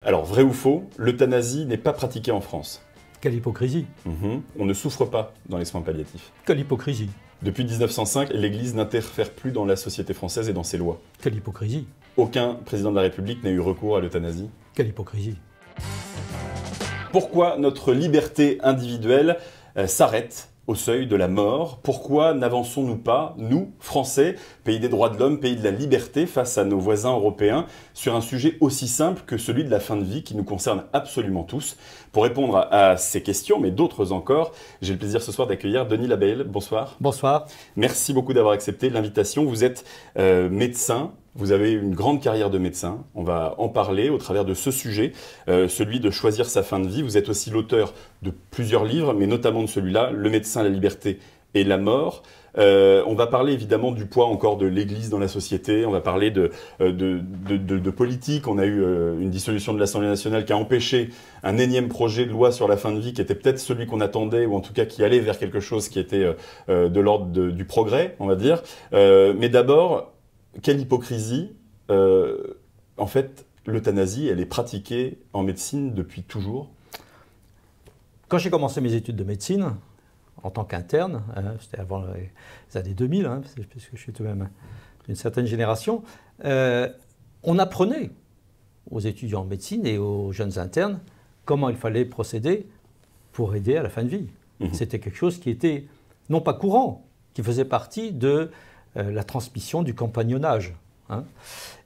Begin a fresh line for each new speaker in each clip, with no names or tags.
Alors, vrai ou faux, l'euthanasie n'est pas pratiquée en France.
Quelle hypocrisie.
On ne souffre pas dans les soins palliatifs.
Quelle hypocrisie.
Depuis 1905, l'Église n'interfère plus dans la société française et dans ses lois.
Quelle hypocrisie.
Aucun président de la République n'a eu recours à l'euthanasie.
Quelle hypocrisie.
Pourquoi notre liberté individuelle s'arrête au seuil de la mort? Pourquoi n'avançons-nous pas, nous, Français, pays des droits de l'homme, pays de la liberté, face à nos voisins européens, sur un sujet aussi simple que celui de la fin de vie qui nous concerne absolument tous? Pour répondre à ces questions, mais d'autres encore, j'ai le plaisir ce soir d'accueillir Denis Labelle. Bonsoir.
Bonsoir.
Merci beaucoup d'avoir accepté l'invitation. Vous êtes médecin. Vous avez une grande carrière de médecin, on va en parler au travers de ce sujet, celui de choisir sa fin de vie. Vous êtes aussi l'auteur de plusieurs livres, mais notamment de celui-là, Le médecin, la liberté et la mort. On va parler évidemment du poids encore de l'Église dans la société, on va parler de politique. On a eu une dissolution de l'Assemblée nationale qui a empêché un énième projet de loi sur la fin de vie qui était peut-être celui qu'on attendait, ou en tout cas qui allait vers quelque chose qui était de l'ordre du progrès, on va dire. Mais d'abord, quelle hypocrisie. En fait, l'euthanasie, elle est pratiquée en médecine depuis toujours.
Quand j'ai commencé mes études de médecine, en tant qu'interne, c'était avant les années 2000, puisque je suis tout de même d'une certaine génération, on apprenait aux étudiants en médecine et aux jeunes internes comment il fallait procéder pour aider à la fin de vie. C'était quelque chose qui était non pas courant, qui faisait partie de la transmission du compagnonnage.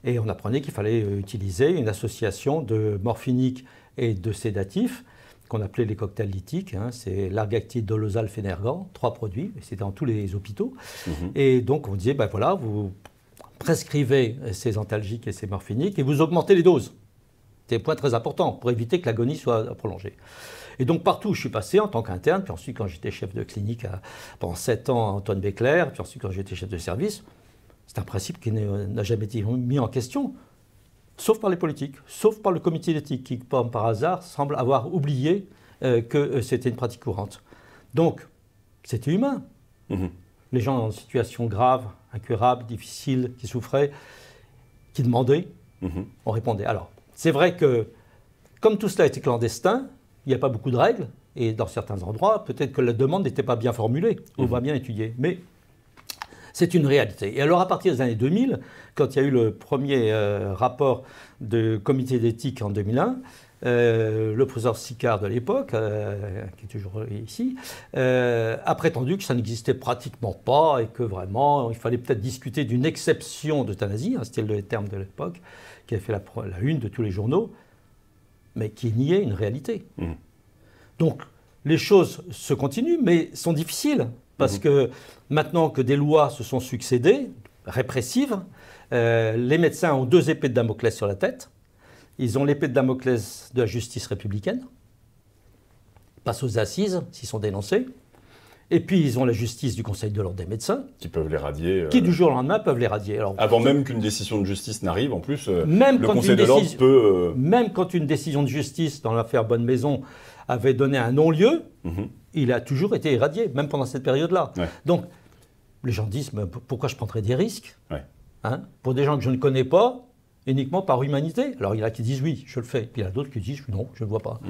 Et on apprenait qu'il fallait utiliser une association de morphiniques et de sédatifs qu'on appelait les cocktails lithiques. C'est l'argactide, dolozal, Phénergan, 3 produits, c'était dans tous les hôpitaux. Et donc on disait, ben voilà, vous prescrivez ces antalgiques et ces morphiniques et vous augmentez les doses. C'est un point très important pour éviter que l'agonie soit prolongée. Et donc partout où je suis passé en tant qu'interne, puis ensuite quand j'étais chef de clinique pendant 7 ans à Antoine Béclair, puis ensuite quand j'étais chef de service, c'est un principe qui n'a jamais été mis en question, sauf par les politiques, sauf par le comité d'éthique qui, par hasard, semble avoir oublié que c'était une pratique courante. Donc, c'était humain. Les gens en situation grave, incurable, difficile, qui souffraient, qui demandaient, on répondait. Alors, c'est vrai que, comme tout cela était clandestin, il n'y a pas beaucoup de règles, et dans certains endroits, peut-être que la demande n'était pas bien formulée, ou pas bien étudiée. Mais c'est une réalité. Et alors, à partir des années 2000, quand il y a eu le premier rapport de comité d'éthique en 2001, le professeur Sicard de l'époque, qui est toujours ici, a prétendu que ça n'existait pratiquement pas et que vraiment, il fallait peut-être discuter d'une exception d'euthanasie, c'était le terme de l'époque, qui a fait la une de tous les journaux, mais qui niait une réalité. Donc, les choses se continuent, mais sont difficiles. Parce que maintenant que des lois se sont succédées, répressives, les médecins ont 2 épées de Damoclès sur la tête. Ils ont l'épée de Damoclès de la justice républicaine. Ils passent aux assises s'ils sont dénoncés. Et puis ils ont la justice du Conseil de l'ordre des médecins.
Qui peuvent les radier.
Qui du jour au lendemain peuvent les radier. Alors,
avant même qu'une décision de justice n'arrive, en plus, le Conseil de l'ordre peut...
Même quand une décision de justice dans l'affaire Bonne Maison avait donné un non-lieu, il a toujours été irradié, même pendant cette période-là. Donc, les gens disent, mais pourquoi je prendrais des risques pour des gens que je ne connais pas, uniquement par humanité. Alors, il y en a qui disent oui, je le fais. Puis il y en a d'autres qui disent non, je ne vois pas.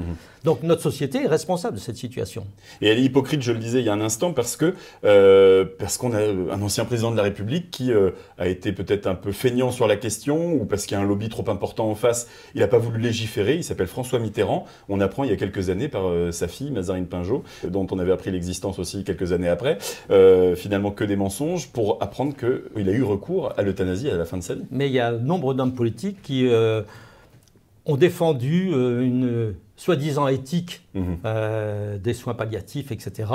Donc, notre société est responsable de cette situation.
Et elle est hypocrite, je le disais il y a un instant, parce qu'on a un ancien président de la République qui a été peut-être un peu feignant sur la question, ou parce qu'il y a un lobby trop important en face, il n'a pas voulu légiférer. Il s'appelle François Mitterrand. On apprend il y a quelques années par sa fille, Mazarine Pinjot, dont on avait appris l'existence aussi quelques années après, finalement que des mensonges, pour apprendre qu'il a eu recours à l'euthanasie à la fin de sa vie.
Mais il y a nombre d'hommes politiques qui ont défendu une soi-disant éthique des soins palliatifs, etc.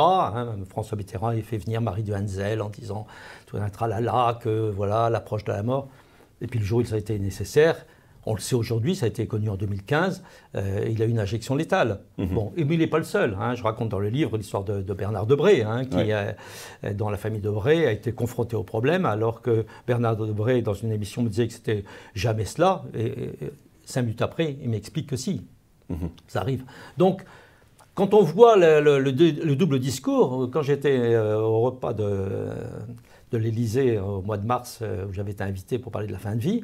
François Mitterrand a fait venir Marie de Hansel en disant tout un tralala, que voilà l'approche de la mort. Et puis le jour où ça a été nécessaire, on le sait aujourd'hui, ça a été connu en 2015, il a eu une injection létale. Bon, et mais il n'est pas le seul. Je raconte dans le livre l'histoire de Bernard Debré, qui, dans la famille Debré, a été confronté au problème, alors que Bernard Debré, dans une émission, me disait que c'était jamais cela. Et 5 minutes après, il m'explique que si, ça arrive. Donc, quand on voit le double discours, quand j'étais au repas de l'Élysée au mois de mars, où j'avais été invité pour parler de la fin de vie,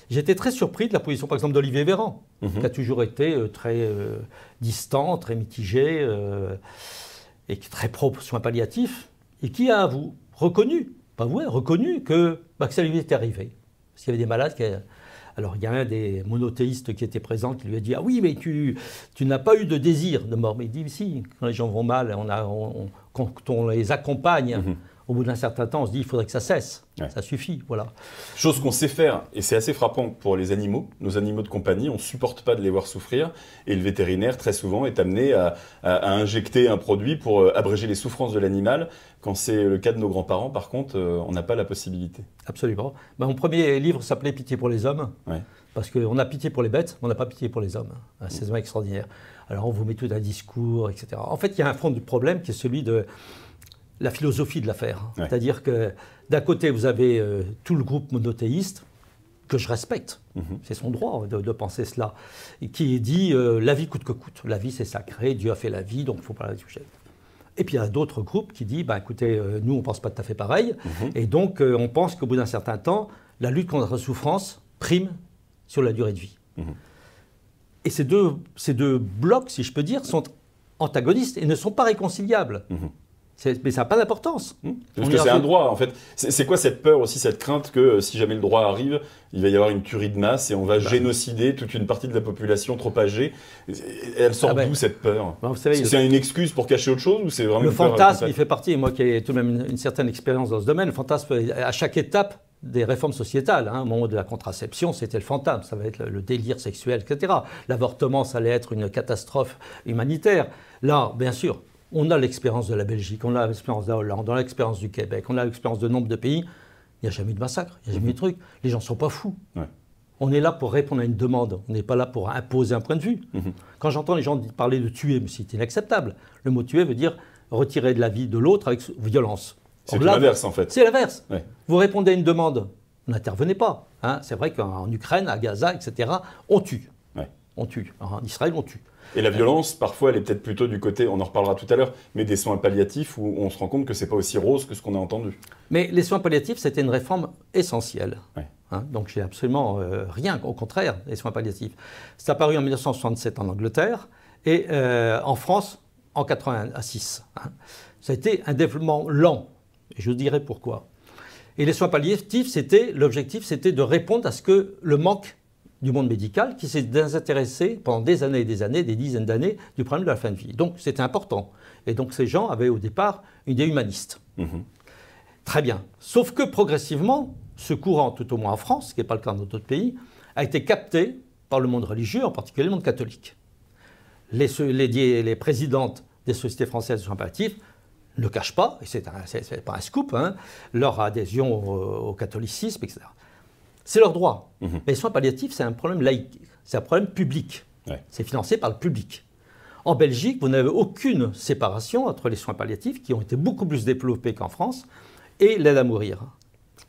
j'étais très surpris de la position, par exemple, d'Olivier Véran, qui a toujours été très distant, très mitigé, et très pro-soins palliatifs, et qui a reconnu, pas vous, reconnu que ça lui était arrivé. Parce qu'il y avait des malades qui... Alors, il y a un des monothéistes qui était présent qui lui a dit « Ah oui, mais tu n'as pas eu de désir de mort. » Mais il dit « Si, quand les gens vont mal, quand on les accompagne, au bout d'un certain temps, on se dit « Il faudrait que ça cesse. Ouais. Ça suffit. » Voilà.
Chose qu'on sait faire, et c'est assez frappant pour les animaux, nos animaux de compagnie, on ne supporte pas de les voir souffrir, et le vétérinaire, très souvent, est amené à injecter un produit pour abréger les souffrances de l'animal. Quand c'est le cas de nos grands-parents, par contre, on n'a pas la possibilité.
Absolument. Mon premier livre s'appelait « Pitié pour les hommes ouais. », parce qu'on a pitié pour les bêtes, mais on n'a pas pitié pour les hommes. C'est vraiment extraordinaire. Alors, on vous met tout un discours, etc. En fait, il y a un fond du problème qui est celui de la philosophie de l'affaire. Ouais. C'est-à-dire que d'un côté, vous avez tout le groupe monothéiste, que je respecte, c'est son droit de penser cela, et qui dit la vie coûte que coûte. La vie, c'est sacré, Dieu a fait la vie, donc il ne faut pas la toucher. Et puis il y a d'autres groupes qui disent écoutez, nous, on ne pense pas tout à fait pareil, et donc on pense qu'au bout d'un certain temps, la lutte contre la souffrance prime sur la durée de vie. Et ces deux blocs, si je peux dire, sont antagonistes et ne sont pas réconciliables. Mais ça n'a pas d'importance.
Parce que c'est un droit, en fait. C'est quoi cette peur aussi, cette crainte que si jamais le droit arrive, il va y avoir une tuerie de masse et on va génocider toute une partie de la population trop âgée? Elle sort d'où cette peur? C'est une excuse pour cacher autre chose ou c'est vraiment
le fantasme, il fait partie, moi qui ai tout de même une certaine expérience dans ce domaine, le fantasme, à chaque étape des réformes sociétales, au moment de la contraception, c'était le fantasme, ça va être le délire sexuel, etc. L'avortement, ça allait être une catastrophe humanitaire. Là, bien sûr, on a l'expérience de la Belgique, on a l'expérience de la Hollande, on a l'expérience du Québec, on a l'expérience de nombre de pays. Il n'y a jamais eu de massacre, il n'y a jamais eu de truc. Les gens ne sont pas fous. Ouais. On est là pour répondre à une demande, on n'est pas là pour imposer un point de vue. Quand j'entends les gens parler de tuer, mais c'est inacceptable. Le mot tuer veut dire retirer de la vie de l'autre avec violence.
C'est l'inverse en fait.
C'est l'inverse. Ouais. Vous répondez à une demande, vous n'intervenez pas. C'est vrai qu'en Ukraine, à Gaza, etc., on tue. Ouais. On tue. En Israël, on tue.
Et la violence, parfois, elle est peut-être plutôt du côté, on en reparlera tout à l'heure, mais des soins palliatifs où on se rend compte que ce n'est pas aussi rose que ce qu'on a entendu.
Mais les soins palliatifs, c'était une réforme essentielle. Ouais. Donc, j'ai absolument rien, au contraire, les soins palliatifs. C'est apparu en 1967 en Angleterre et en France en 1986. Ça a été un développement lent, et je vous dirai pourquoi. Et les soins palliatifs, l'objectif, c'était de répondre à ce que le manque du monde médical qui s'est désintéressé pendant des années et des années, des dizaines d'années, du problème de la fin de vie. Donc c'était important. Et donc ces gens avaient au départ une idée humaniste. Très bien. Sauf que progressivement, ce courant, tout au moins en France, ce qui n'est pas le cas dans d'autres pays, a été capté par le monde religieux, en particulier le monde catholique. Les présidentes des sociétés françaises de soins palliatifs ne cachent pas, et c'est pas un scoop, leur adhésion au catholicisme, etc. C'est leur droit. Mais les soins palliatifs, c'est un problème laïque, c'est un problème public. Ouais. C'est financé par le public. En Belgique, vous n'avez aucune séparation entre les soins palliatifs, qui ont été beaucoup plus développés qu'en France, et l'aide à mourir.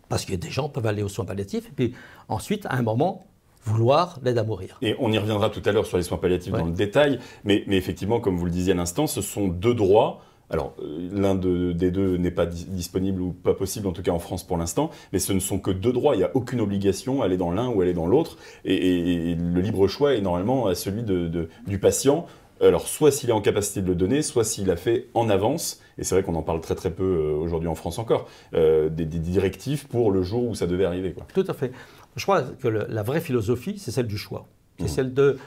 Parce que des gens peuvent aller aux soins palliatifs, et puis ensuite, à un moment, vouloir l'aide à mourir.
Et on y reviendra tout à l'heure sur les soins palliatifs dans le détail, mais effectivement, comme vous le disiez à l'instant, ce sont deux droits. Alors, l'un des deux n'est pas disponible ou pas possible, en tout cas en France pour l'instant, mais ce ne sont que deux droits. Il n'y a aucune obligation à aller dans l'un ou aller dans l'autre. Et le libre choix est normalement à celui du patient. Alors, soit s'il est en capacité de le donner, soit s'il a fait en avance, et c'est vrai qu'on en parle très très peu aujourd'hui en France encore, des directives pour le jour où ça devait arriver, quoi.
Tout à fait. Je crois que la vraie philosophie, c'est celle du choix. C'est celle de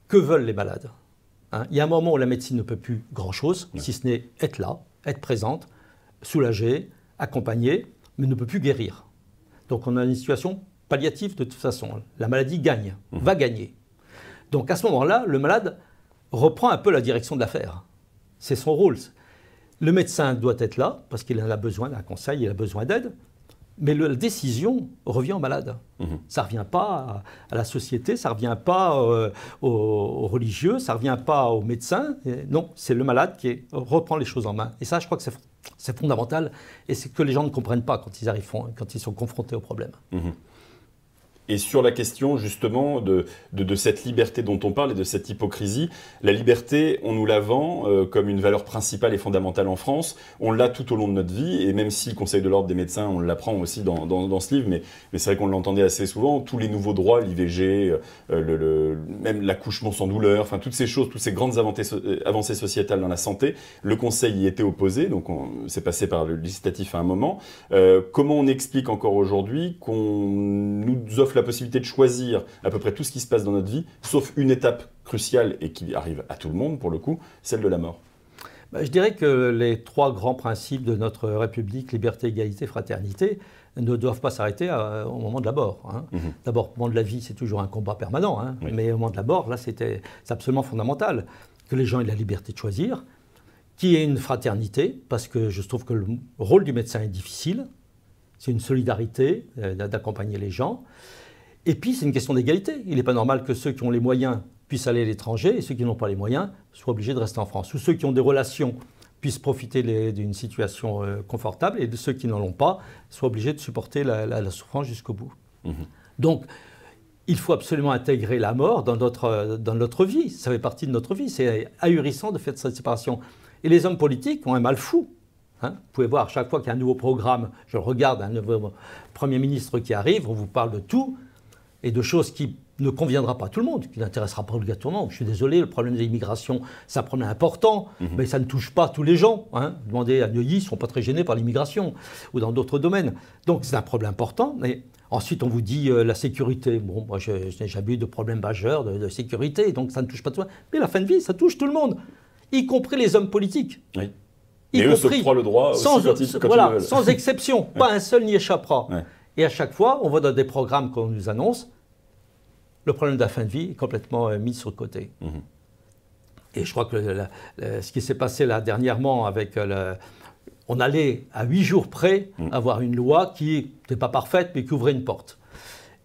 que veulent les malades. Il y a un moment où la médecine ne peut plus grand-chose, si ce n'est être là, être présente, soulager, accompagner, mais ne peut plus guérir. Donc on a une situation palliative de toute façon. La maladie gagne, va gagner. Donc à ce moment-là, le malade reprend un peu la direction de l'affaire. C'est son rôle. Le médecin doit être là, parce qu'il en a besoin d'un conseil, il a besoin d'aide, mais la décision revient au malade. Ça ne revient pas à la société, ça ne revient pas aux religieux, ça ne revient pas aux médecins. Non, c'est le malade qui reprend les choses en main. Et ça, je crois que c'est fondamental. Et c'est que les gens ne comprennent pas quand ils sont confrontés au problème.
Et sur la question justement de cette liberté dont on parle et de cette hypocrisie, la liberté, on nous la vend comme une valeur principale et fondamentale en France. On l'a tout au long de notre vie, et même si le Conseil de l'ordre des médecins, on l'apprend aussi dans ce livre, mais c'est vrai qu'on l'entendait assez souvent, tous les nouveaux droits, l'IVG, même l'accouchement sans douleur, enfin toutes ces choses, toutes ces grandes avancées sociétales dans la santé, le Conseil y était opposé, donc c'est passé par le législatif à un moment. Comment on explique encore aujourd'hui qu'on nous offre la possibilité de choisir à peu près tout ce qui se passe dans notre vie, sauf une étape cruciale et qui arrive à tout le monde pour le coup, celle de la mort?
Je dirais que les 3 grands principes de notre République, liberté, égalité, fraternité, ne doivent pas s'arrêter au moment de la mort. Hein. D'abord, au moment de la vie, c'est toujours un combat permanent, hein. Oui. Mais au moment de la mort, là, c'est absolument fondamental que les gens aient la liberté de choisir, qu'il y ait une fraternité, parce que je trouve que le rôle du médecin est difficile, c'est une solidarité d'accompagner les gens, et puis c'est une question d'égalité. Il n'est pas normal que ceux qui ont les moyens puissent aller à l'étranger et ceux qui n'ont pas les moyens soient obligés de rester en France, ou ceux qui ont des relations puissent profiter d'une situation confortable, et de ceux qui n'en ont pas soient obligés de supporter la souffrance jusqu'au bout. Donc, il faut absolument intégrer la mort dans notre vie. Ça fait partie de notre vie. C'est ahurissant de faire cette séparation. Et les hommes politiques ont un mal fou. Hein, vous pouvez voir, chaque fois qu'il y a un nouveau programme, je regarde un nouveau Premier ministre qui arrive, on vous parle de tout, et de choses qui ne conviendra pas à tout le monde, qui n'intéressera pas obligatoirement. Je suis désolé, le problème de l'immigration, c'est un problème important, mais ça ne touche pas tous les gens. Hein. Demandez à Neuilly, ils ne sont pas très gênés par l'immigration, ou dans d'autres domaines. Donc c'est un problème important, mais ensuite on vous dit la sécurité. Bon, moi je n'ai jamais eu de problème majeur de sécurité, donc ça ne touche pas tout le monde. Mais la fin de vie, ça touche tout le monde, y compris les hommes politiques.
Oui. Et eux s'octroient le droit aussi
sans exception, pas un seul n'y échappera. Ouais. Et à chaque fois, on voit dans des programmes qu'on nous annonce, le problème de la fin de vie est complètement mis sur le côté. Et je crois que ce qui s'est passé là dernièrement avec on allait à 8 jours près avoir une loi qui n'était pas parfaite mais qui ouvrait une porte.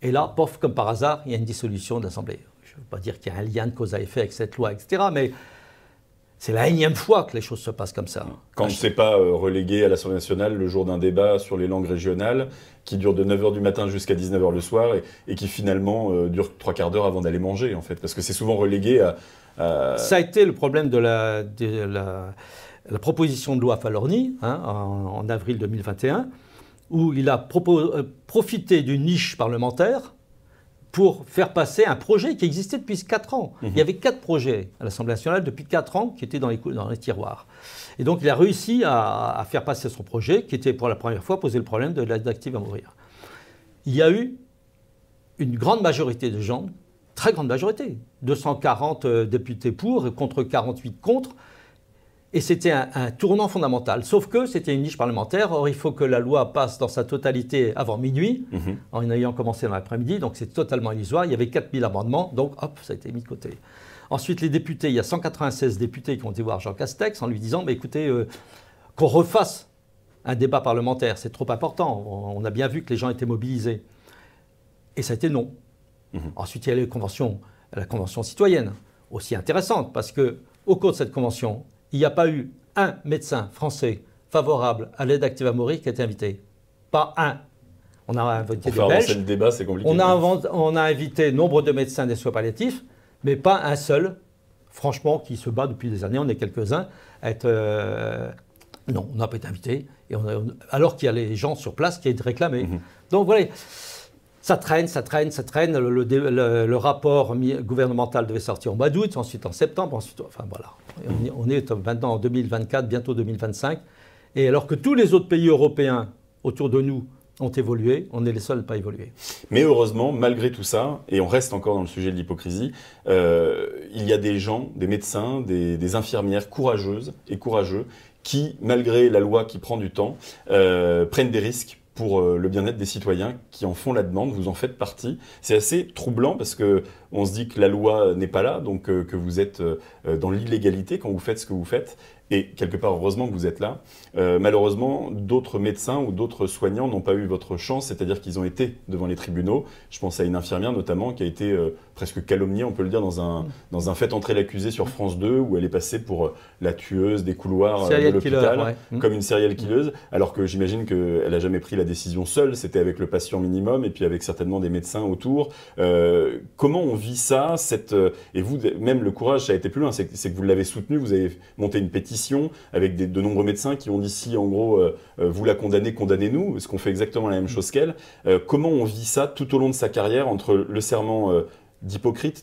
Et là, pof, comme par hasard, il y a une dissolution de l'Assemblée. Je ne veux pas dire qu'il y a un lien de cause à effet avec cette loi, etc. Mais c'est la énième fois que les choses se passent comme ça.
Quand on ne s'est pas relégué à l'Assemblée nationale le jour d'un débat sur les langues régionales, qui dure de 9h du matin jusqu'à 19h le soir, et qui finalement dure 3/4 d'heure avant d'aller manger, en fait. Parce que c'est souvent relégué à...
Ça a été le problème de la proposition de loi Falorni, hein, en avril 2021, où il a profité d'une niche parlementaire pour faire passer un projet qui existait depuis 4 ans. Il y avait 4 projets à l'Assemblée nationale depuis 4 ans qui étaient dans les tiroirs. Et donc il a réussi à faire passer son projet qui était pour la première fois posé le problème de l'aide active à mourir. Il y a eu une grande majorité de gens, très grande majorité, 240 députés pour contre 48 contre, et c'était un tournant fondamental. Sauf que c'était une niche parlementaire. Or, il faut que la loi passe dans sa totalité avant minuit, en ayant commencé dans l'après-midi. Donc, c'est totalement illusoire. Il y avait 4000 amendements. Donc, hop, ça a été mis de côté. Ensuite, les députés, il y a 196 députés qui ont été voir Jean Castex en lui disant « écoutez, qu'on refasse un débat parlementaire, c'est trop important. On a bien vu que les gens étaient mobilisés. » Et ça a été non. Ensuite, il y a la convention citoyenne, aussi intéressante, parce qu'au cours de cette convention, il n'y a pas eu un médecin français favorable à l'aide active à mourir qui a été invité. Pas un. On a invité des Belges.
Le débat, c'est compliqué.
On a invité nombre de médecins des soins palliatifs, mais pas un seul, franchement, qui se bat depuis des années. On est quelques-uns à être... Non, on n'a pas été invité. Alors qu'il y a les gens sur place qui ont réclamé. Donc voilà. Ça traîne. Le rapport gouvernemental devait sortir au mois d'août, ensuite en septembre, ensuite... Enfin voilà. On est maintenant en 2024, bientôt 2025. Et alors que tous les autres pays européens autour de nous ont évolué, on est les seuls à ne pas évoluer.
Mais heureusement, malgré tout ça, et on reste encore dans le sujet de l'hypocrisie, il y a des gens, des médecins, des infirmières courageuses et courageux qui, malgré la loi qui prend du temps, prennent des risques pour le bien-être des citoyens qui en font la demande. Vous en faites partie. C'est assez troublant parce qu'on se dit que la loi n'est pas là, donc que vous êtes dans l'illégalité quand vous faites ce que vous faites. Et quelque part, heureusement que vous êtes là. Malheureusement, d'autres médecins ou d'autres soignants n'ont pas eu votre chance, c'est-à-dire qu'ils ont été devant les tribunaux. Je pense à une infirmière notamment qui a été presque calomniée, on peut le dire, dans un fait entrer l'accusé sur France 2, où elle est passée pour la tueuse des couloirs de l'hôpital, comme une serial killeuse, alors que j'imagine qu'elle n'a jamais pris la décision seule, c'était avec le patient minimum et puis avec certainement des médecins autour. Comment on vit ça et vous, même le courage, ça a été plus loin, c'est que vous l'avez soutenu, vous avez monté une pétition avec de nombreux médecins qui ont dit si en gros vous la condamnez, condamnez-nous, parce qu'on fait exactement la même chose qu'elle. Comment on vit ça tout au long de sa carrière entre le serment d'Hippocrate,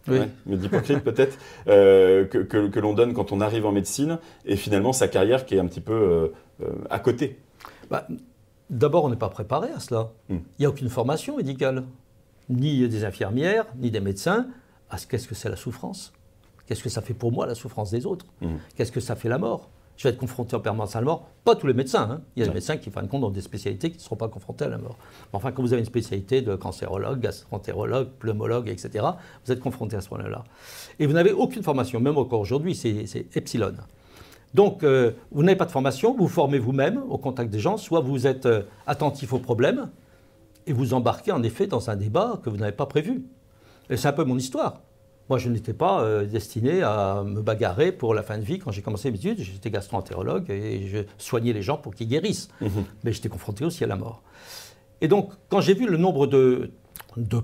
oui.
Ouais, mais d'Hippocrate peut-être, que l'on donne quand on arrive en médecine, et finalement sa carrière qui est un petit peu à côté.
D'abord, on n'est pas préparé à cela. Il n'y a aucune formation médicale, ni des infirmières, ni des médecins. Qu'est-ce que c'est la souffrance ? Qu'est-ce que ça fait pour moi, la souffrance des autres ? Qu'est-ce que ça fait la mort ? Je vais être confronté en permanence à la mort. Pas tous les médecins. Hein. Il y a des médecins qui, en fin de compte, ont des spécialités qui ne seront pas confrontés à la mort. Mais enfin, quand vous avez une spécialité de cancérologue, gastroentérologue, pneumologue, etc., vous êtes confronté à ce problème-là. Et vous n'avez aucune formation, même encore aujourd'hui, c'est epsilon. Donc, vous n'avez pas de formation, vous vous formez vous-même au contact des gens, soit vous êtes attentif aux problèmes, et vous embarquez en effet dans un débat que vous n'avez pas prévu. Et c'est un peu mon histoire. Moi, je n'étais pas destiné à me bagarrer pour la fin de vie. Quand j'ai commencé mes études, j'étais gastro-entérologue et je soignais les gens pour qu'ils guérissent. Mais j'étais confronté aussi à la mort. Et donc, quand j'ai vu le nombre de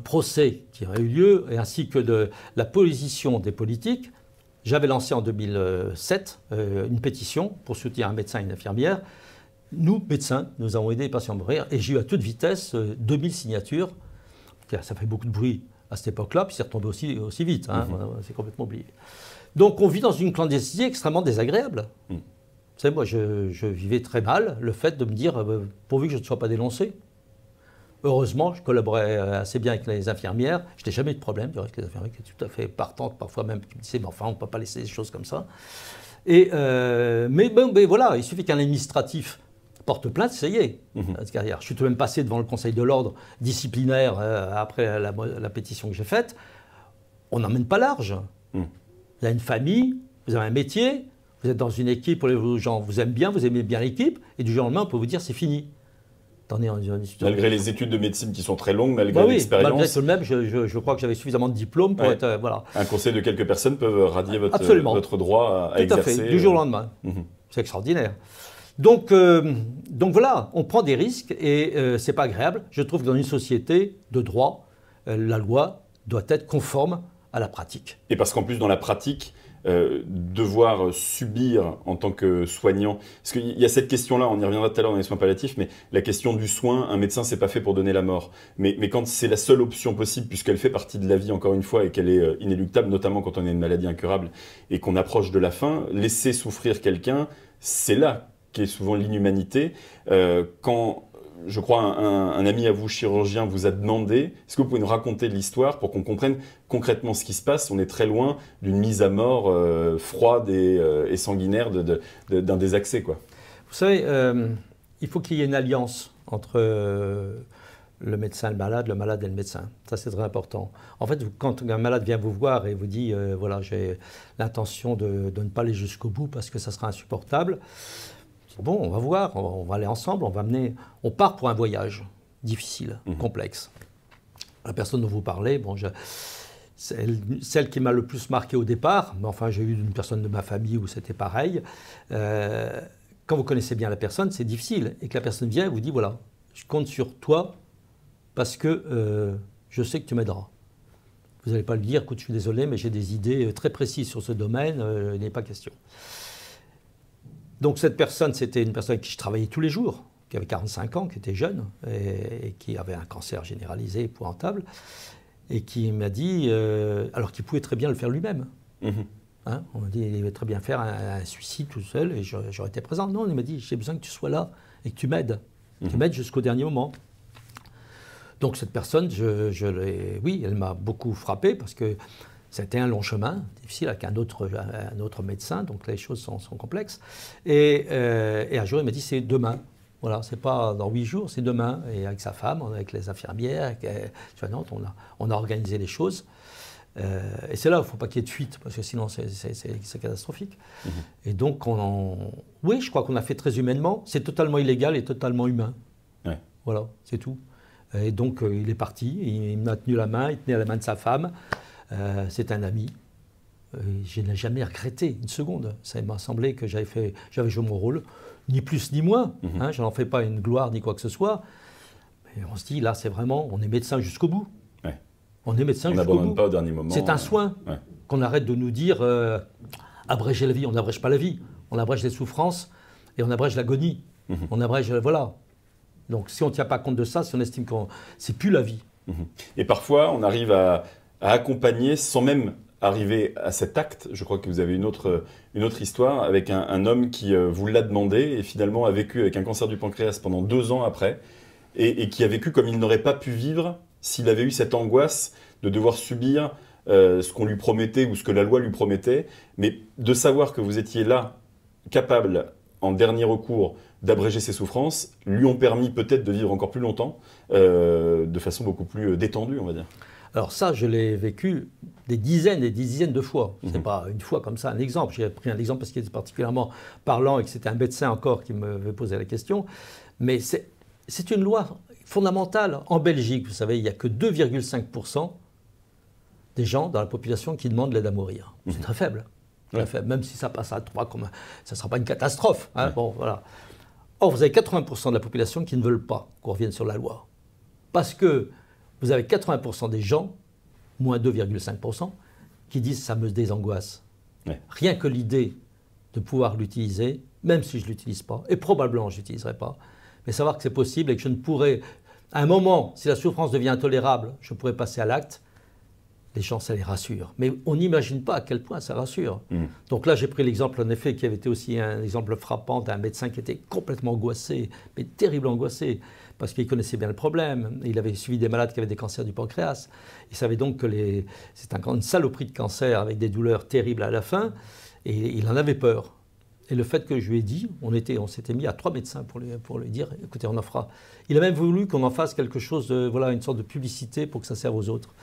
procès qui auraient eu lieu, et ainsi que de la position des politiques, j'avais lancé en 2007 une pétition pour soutenir un médecin et une infirmière. Nous, médecins, nous avons aidé les patients à mourir. Et j'ai eu à toute vitesse 2000 signatures. Ça fait beaucoup de bruit à cette époque-là, puis c'est retombé aussi vite, hein, c'est complètement oublié. Donc on vit dans une clandestinité extrêmement désagréable. Vous savez, moi je vivais très mal le fait de me dire, pourvu que je ne sois pas dénoncé. Heureusement, je collaborais assez bien avec les infirmières, je n'ai jamais eu de problème avec les infirmières qui étaient tout à fait partantes, parfois même qui me disaient, mais enfin on ne peut pas laisser des choses comme ça. Mais voilà, il suffit qu'un administratif porte plainte, ça y est, carrière. Je suis tout de même passé devant le Conseil de l'ordre disciplinaire après la pétition que j'ai faite. On n'emmène pas large. Vous avez une famille, vous avez un métier, vous êtes dans une équipe où les gens vous aiment bien, vous aimez bien l'équipe, et du jour au lendemain, on peut vous dire c'est fini.
Malgré les études de médecine qui sont très longues, malgré l'expérience.
Malgré tout de même, je crois que j'avais suffisamment de diplômes pour être. Voilà.
Un conseil de quelques personnes peuvent radier votre droit à exercer.
Tout à fait, du jour au lendemain. C'est extraordinaire. Donc voilà, on prend des risques et c'est pas agréable. Je trouve que dans une société de droit, la loi doit être conforme à la pratique.
Et parce qu'en plus, dans la pratique, devoir subir en tant que soignant, parce qu'il y a cette question-là, on y reviendra tout à l'heure dans les soins palliatifs, mais la question du soin, un médecin, c'est pas fait pour donner la mort. Mais quand c'est la seule option possible, puisqu'elle fait partie de la vie, encore une fois, et qu'elle est inéluctable, notamment quand on a une maladie incurable et qu'on approche de la fin, laisser souffrir quelqu'un, c'est là qu'est souvent l'inhumanité. Quand, je crois, un ami à vous, chirurgien, vous a demandé, est-ce que vous pouvez nous raconter l'histoire pour qu'on comprenne concrètement ce qui se passe? On est très loin d'une mise à mort froide et sanguinaire d'un des accès, quoi.
Vous savez, il faut qu'il y ait une alliance entre le médecin et le malade et le médecin. Ça, c'est très important. En fait, quand un malade vient vous voir et vous dit voilà, j'ai l'intention de ne pas aller jusqu'au bout parce que ça sera insupportable, bon, on va voir, on va aller ensemble, on part pour un voyage difficile, complexe. La personne dont vous parlez, bon, celle qui m'a le plus marqué au départ, mais enfin j'ai eu une personne de ma famille où c'était pareil. Quand vous connaissez bien la personne, c'est difficile. Et que la personne vient et vous dit, voilà, je compte sur toi parce que je sais que tu m'aideras. Vous n'allez pas lui dire, écoute, je suis désolé, mais j'ai des idées très précises sur ce domaine, il n'est pas question. Donc cette personne, c'était une personne avec qui je travaillais tous les jours, qui avait 45 ans, qui était jeune et qui avait un cancer généralisé épouvantable et qui m'a dit, alors qu'il pouvait très bien le faire lui-même. Hein, on m'a dit qu'il pouvait très bien faire un suicide tout seul et j'aurais été présent. Non, il m'a dit, j'ai besoin que tu sois là et que tu m'aides. Tu m'aides jusqu'au dernier moment. Donc cette personne, oui, elle m'a beaucoup frappé parce que c'était un long chemin, difficile avec un autre médecin, donc les choses sont complexes. Et un jour, il m'a dit, c'est demain. Voilà, c'est pas dans 8 jours, c'est demain. Et avec sa femme, avec les infirmières, on a organisé les choses. Et c'est là où il ne faut pas qu'il y ait de fuite, parce que sinon c'est catastrophique. Et donc, oui, je crois qu'on a fait très humainement. C'est totalement illégal et totalement humain.
Ouais.
Voilà, c'est tout. Et donc, il est parti, il m'a tenu la main, il tenait la main de sa femme. C'est un ami. Je n'ai jamais regretté une seconde. Ça m'a semblé que j'avais joué mon rôle, ni plus ni moins. Hein, je n'en fais pas une gloire ni quoi que ce soit. Mais on se dit, là, c'est vraiment, on est médecin jusqu'au bout. Ouais. On est médecin jusqu'au bout. On
n'abandonne pas au dernier moment.
C'est un soin. Ouais. Qu'on arrête de nous dire, abréger la vie. On n'abrège pas la vie. On abrège les souffrances et on abrège l'agonie. On abrège, voilà. Donc, si on ne tient pas compte de ça, si on estime que c'est plus la vie.
Et parfois, on arrive à accompagner sans même arriver à cet acte. Je crois que vous avez une autre histoire avec un homme qui vous l'a demandé et finalement a vécu avec un cancer du pancréas pendant 2 ans après et qui a vécu comme il n'aurait pas pu vivre s'il avait eu cette angoisse de devoir subir ce qu'on lui promettait ou ce que la loi lui promettait. Mais de savoir que vous étiez là, capable, en dernier recours, d'abréger ses souffrances, lui ont permis peut-être de vivre encore plus longtemps, de façon beaucoup plus détendue, on va dire.
Alors ça, je l'ai vécu des dizaines et des dizaines de fois. Ce n'est pas une fois comme ça un exemple. J'ai pris un exemple parce qu'il était particulièrement parlant et que c'était un médecin encore qui m'avait posé la question. Mais c'est une loi fondamentale. En Belgique, vous savez, il n'y a que 2,5% des gens dans la population qui demandent l'aide à mourir. C'est très faible. Très faible. Même si ça passe à 3, ça ne sera pas une catastrophe. Hein. Bon, voilà. Or, vous avez 80% de la population qui ne veulent pas qu'on revienne sur la loi. Parce que vous avez 80% des gens, moins 2,5%, qui disent « ça me désangoisse ». Rien que l'idée de pouvoir l'utiliser, même si je ne l'utilise pas, et probablement je ne l'utiliserai pas, mais savoir que c'est possible et que je ne pourrai, à un moment, si la souffrance devient intolérable, je pourrai passer à l'acte, les gens, ça les rassure. Mais on n'imagine pas à quel point ça rassure. Donc là, j'ai pris l'exemple, en effet, qui avait été aussi un exemple frappant d'un médecin qui était complètement angoissé, mais terriblement angoissé, parce qu'il connaissait bien le problème. Il avait suivi des malades qui avaient des cancers du pancréas. Il savait donc que c'est une saloperie de cancer avec des douleurs terribles à la fin, et il en avait peur. Et le fait que je lui ai dit, on s'était mis à 3 médecins pour lui dire, écoutez, on en fera. Il a même voulu qu'on en fasse quelque chose, une sorte de publicité pour que ça serve aux autres.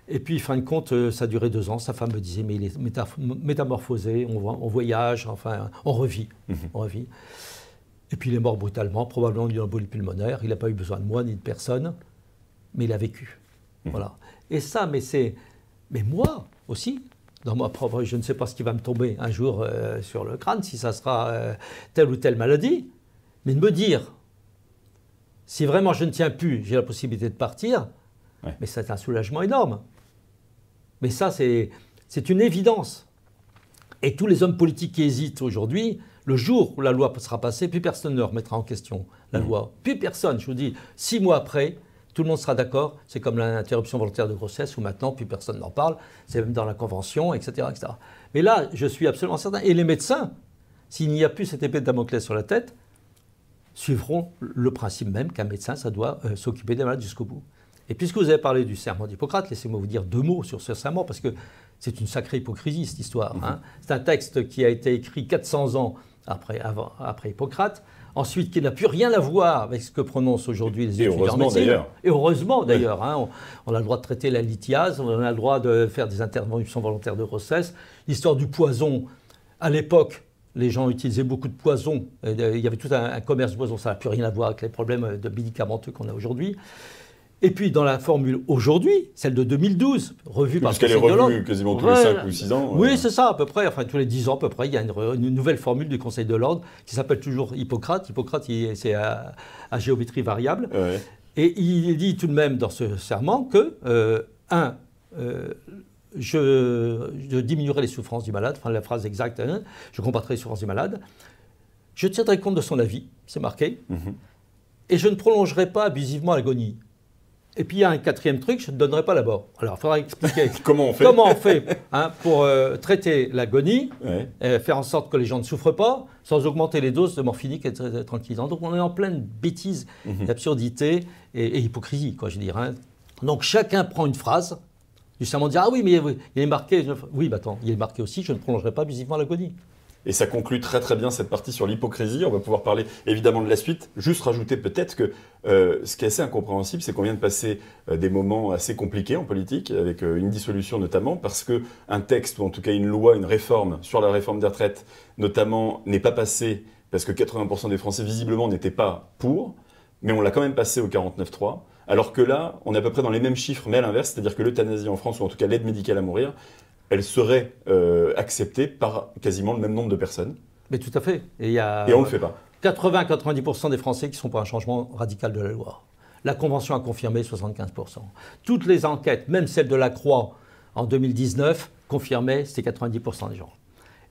Et puis, fin de compte, ça a duré 2 ans. Sa femme me disait, mais il est métamorphosé, on voyage, enfin, on revit. On revit. Et puis, il est mort brutalement, probablement d'une embolie pulmonaire. Il n'a pas eu besoin de moi ni de personne, mais il a vécu. Voilà. Et ça, mais moi aussi, dans ma propre, je ne sais pas ce qui va me tomber un jour sur le crâne, si ça sera telle ou telle maladie, mais de me dire, si vraiment je ne tiens plus, j'ai la possibilité de partir, mais c'est un soulagement énorme. Mais ça, c'est une évidence. Et tous les hommes politiques qui hésitent aujourd'hui, le jour où la loi sera passée, plus personne ne remettra en question la loi. Plus personne, je vous dis, 6 mois après, tout le monde sera d'accord. C'est comme l'interruption volontaire de grossesse où maintenant, plus personne n'en parle. C'est même dans la Convention, etc., etc. Mais là, je suis absolument certain. Et les médecins, s'il n'y a plus cette épée de Damoclès sur la tête, suivront le principe même qu'un médecin, ça doit s'occuper des malades jusqu'au bout. Et puisque vous avez parlé du serment d'Hippocrate, laissez-moi vous dire 2 mots sur ce serment, parce que c'est une sacrée hypocrisie, cette histoire. Hein. C'est un texte qui a été écrit 400 ans après Hippocrate, ensuite qui n'a plus rien à voir avec ce que prononcent aujourd'hui les étudiants en médecine. Et heureusement d'ailleurs. Hein, on a le droit de traiter la lithiase, on a le droit de faire des interventions volontaires de grossesse. L'histoire du poison, à l'époque, les gens utilisaient beaucoup de poison. Il y avait tout un commerce de poison, ça n'a plus rien à voir avec les problèmes de médicamenteux qu'on a aujourd'hui. Et puis dans la formule aujourd'hui, celle de 2012, revue par le Conseil de l'Ordre.
Parce qu'elle est revue quasiment tous les 5 ou 6 ans.
Oui, c'est ça, à peu près. Enfin, tous les 10 ans, à peu près, il y a une nouvelle formule du Conseil de l'Ordre qui s'appelle toujours Hippocrate. Hippocrate, c'est à géométrie variable. Ouais. Et il dit tout de même dans ce serment que, je diminuerai les souffrances du malade, enfin la phrase exacte, hein, je combattrai les souffrances du malade, je tiendrai compte de son avis, c'est marqué, et je ne prolongerai pas abusivement l'agonie. Et puis il y a un 4e truc, je ne donnerai pas la mort. Alors il faudra expliquer
comment on fait
hein, pour traiter l'agonie, faire en sorte que les gens ne souffrent pas, sans augmenter les doses de morphinique et tranquillisant. Donc on est en pleine bêtise, d'absurdité et hypocrisie, quoi, je veux dire. Hein. Donc chacun prend une phrase du serment, dit ah oui mais il est marqué, oui mais attends, il est marqué aussi, je ne prolongerai pas abusivement l'agonie.
Et ça conclut très très bien cette partie sur l'hypocrisie. On va pouvoir parler évidemment de la suite. Juste rajouter peut-être que ce qui est assez incompréhensible, c'est qu'on vient de passer des moments assez compliqués en politique, avec une dissolution notamment, parce qu'un texte, ou en tout cas une loi, une réforme sur la réforme des retraites, notamment, n'est pas passé, parce que 80% des Français visiblement n'étaient pas pour, mais on l'a quand même passé au 49.3. Alors que là, on est à peu près dans les mêmes chiffres, mais à l'inverse, c'est-à-dire que l'euthanasie en France, ou en tout cas l'aide médicale à mourir, elle serait acceptée par quasiment le même nombre de personnes.
Mais tout à fait. Et
on ne le fait pas.
80-90% des Français qui sont pour un changement radical de la loi. La Convention a confirmé 75%. Toutes les enquêtes, même celle de la Croix en 2019, confirmaient c'était 90% des gens.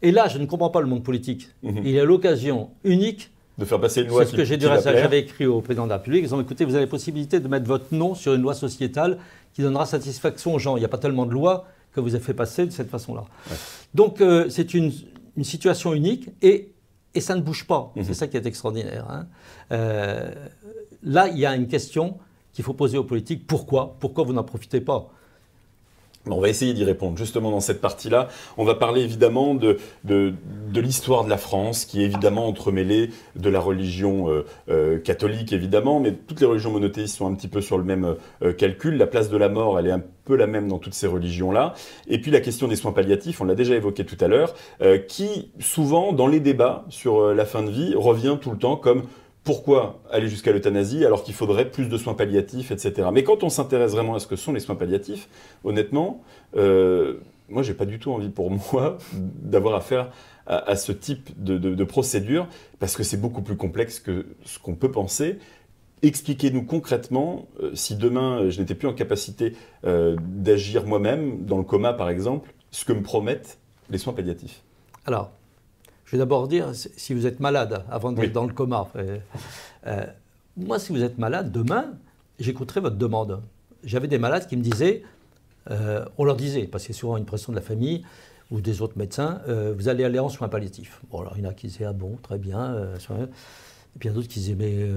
Et là, je ne comprends pas le monde politique. Il a l'occasion unique
de faire passer une loi.
C'est ce que j'avais écrit au président de la République. Ils ont dit, écoutez, vous avez la possibilité de mettre votre nom sur une loi sociétale qui donnera satisfaction aux gens. Il n'y a pas tellement de lois que vous avez fait passer de cette façon-là. Ouais. Donc, c'est une situation unique et ça ne bouge pas. C'est ça qui est extraordinaire. Hein. Là, il y a une question qu'il faut poser aux politiques. Pourquoi vous n'en profitez pas ?
On va essayer d'y répondre justement dans cette partie-là. On va parler évidemment de l'histoire de la France, qui est évidemment entremêlée de la religion catholique évidemment, mais toutes les religions monothéistes sont un petit peu sur le même calcul. La place de la mort, elle est un peu la même dans toutes ces religions-là. Et puis la question des soins palliatifs, on l'a déjà évoqué tout à l'heure, qui souvent dans les débats sur la fin de vie revient tout le temps comme pourquoi aller jusqu'à l'euthanasie alors qu'il faudrait plus de soins palliatifs, etc. Mais quand on s'intéresse vraiment à ce que sont les soins palliatifs, honnêtement, moi, j'ai pas du tout envie pour moi d'avoir affaire à ce type de procédure parce que c'est beaucoup plus complexe que ce qu'on peut penser. Expliquez-nous concrètement, si demain je n'étais plus en capacité d'agir moi-même, dans le coma par exemple, ce que me promettent les soins palliatifs.
Alors, je vais d'abord dire, si vous êtes malade, avant d'être dans le coma, moi, si vous êtes malade, demain, j'écouterai votre demande. J'avais des malades qui me disaient, on leur disait, parce qu'il y a souvent une pression de la famille ou des autres médecins, vous allez aller en soins palliatifs. Bon, alors il y en a qui disaient, ah bon, très bien. Et puis il y en a d'autres qui disaient, mais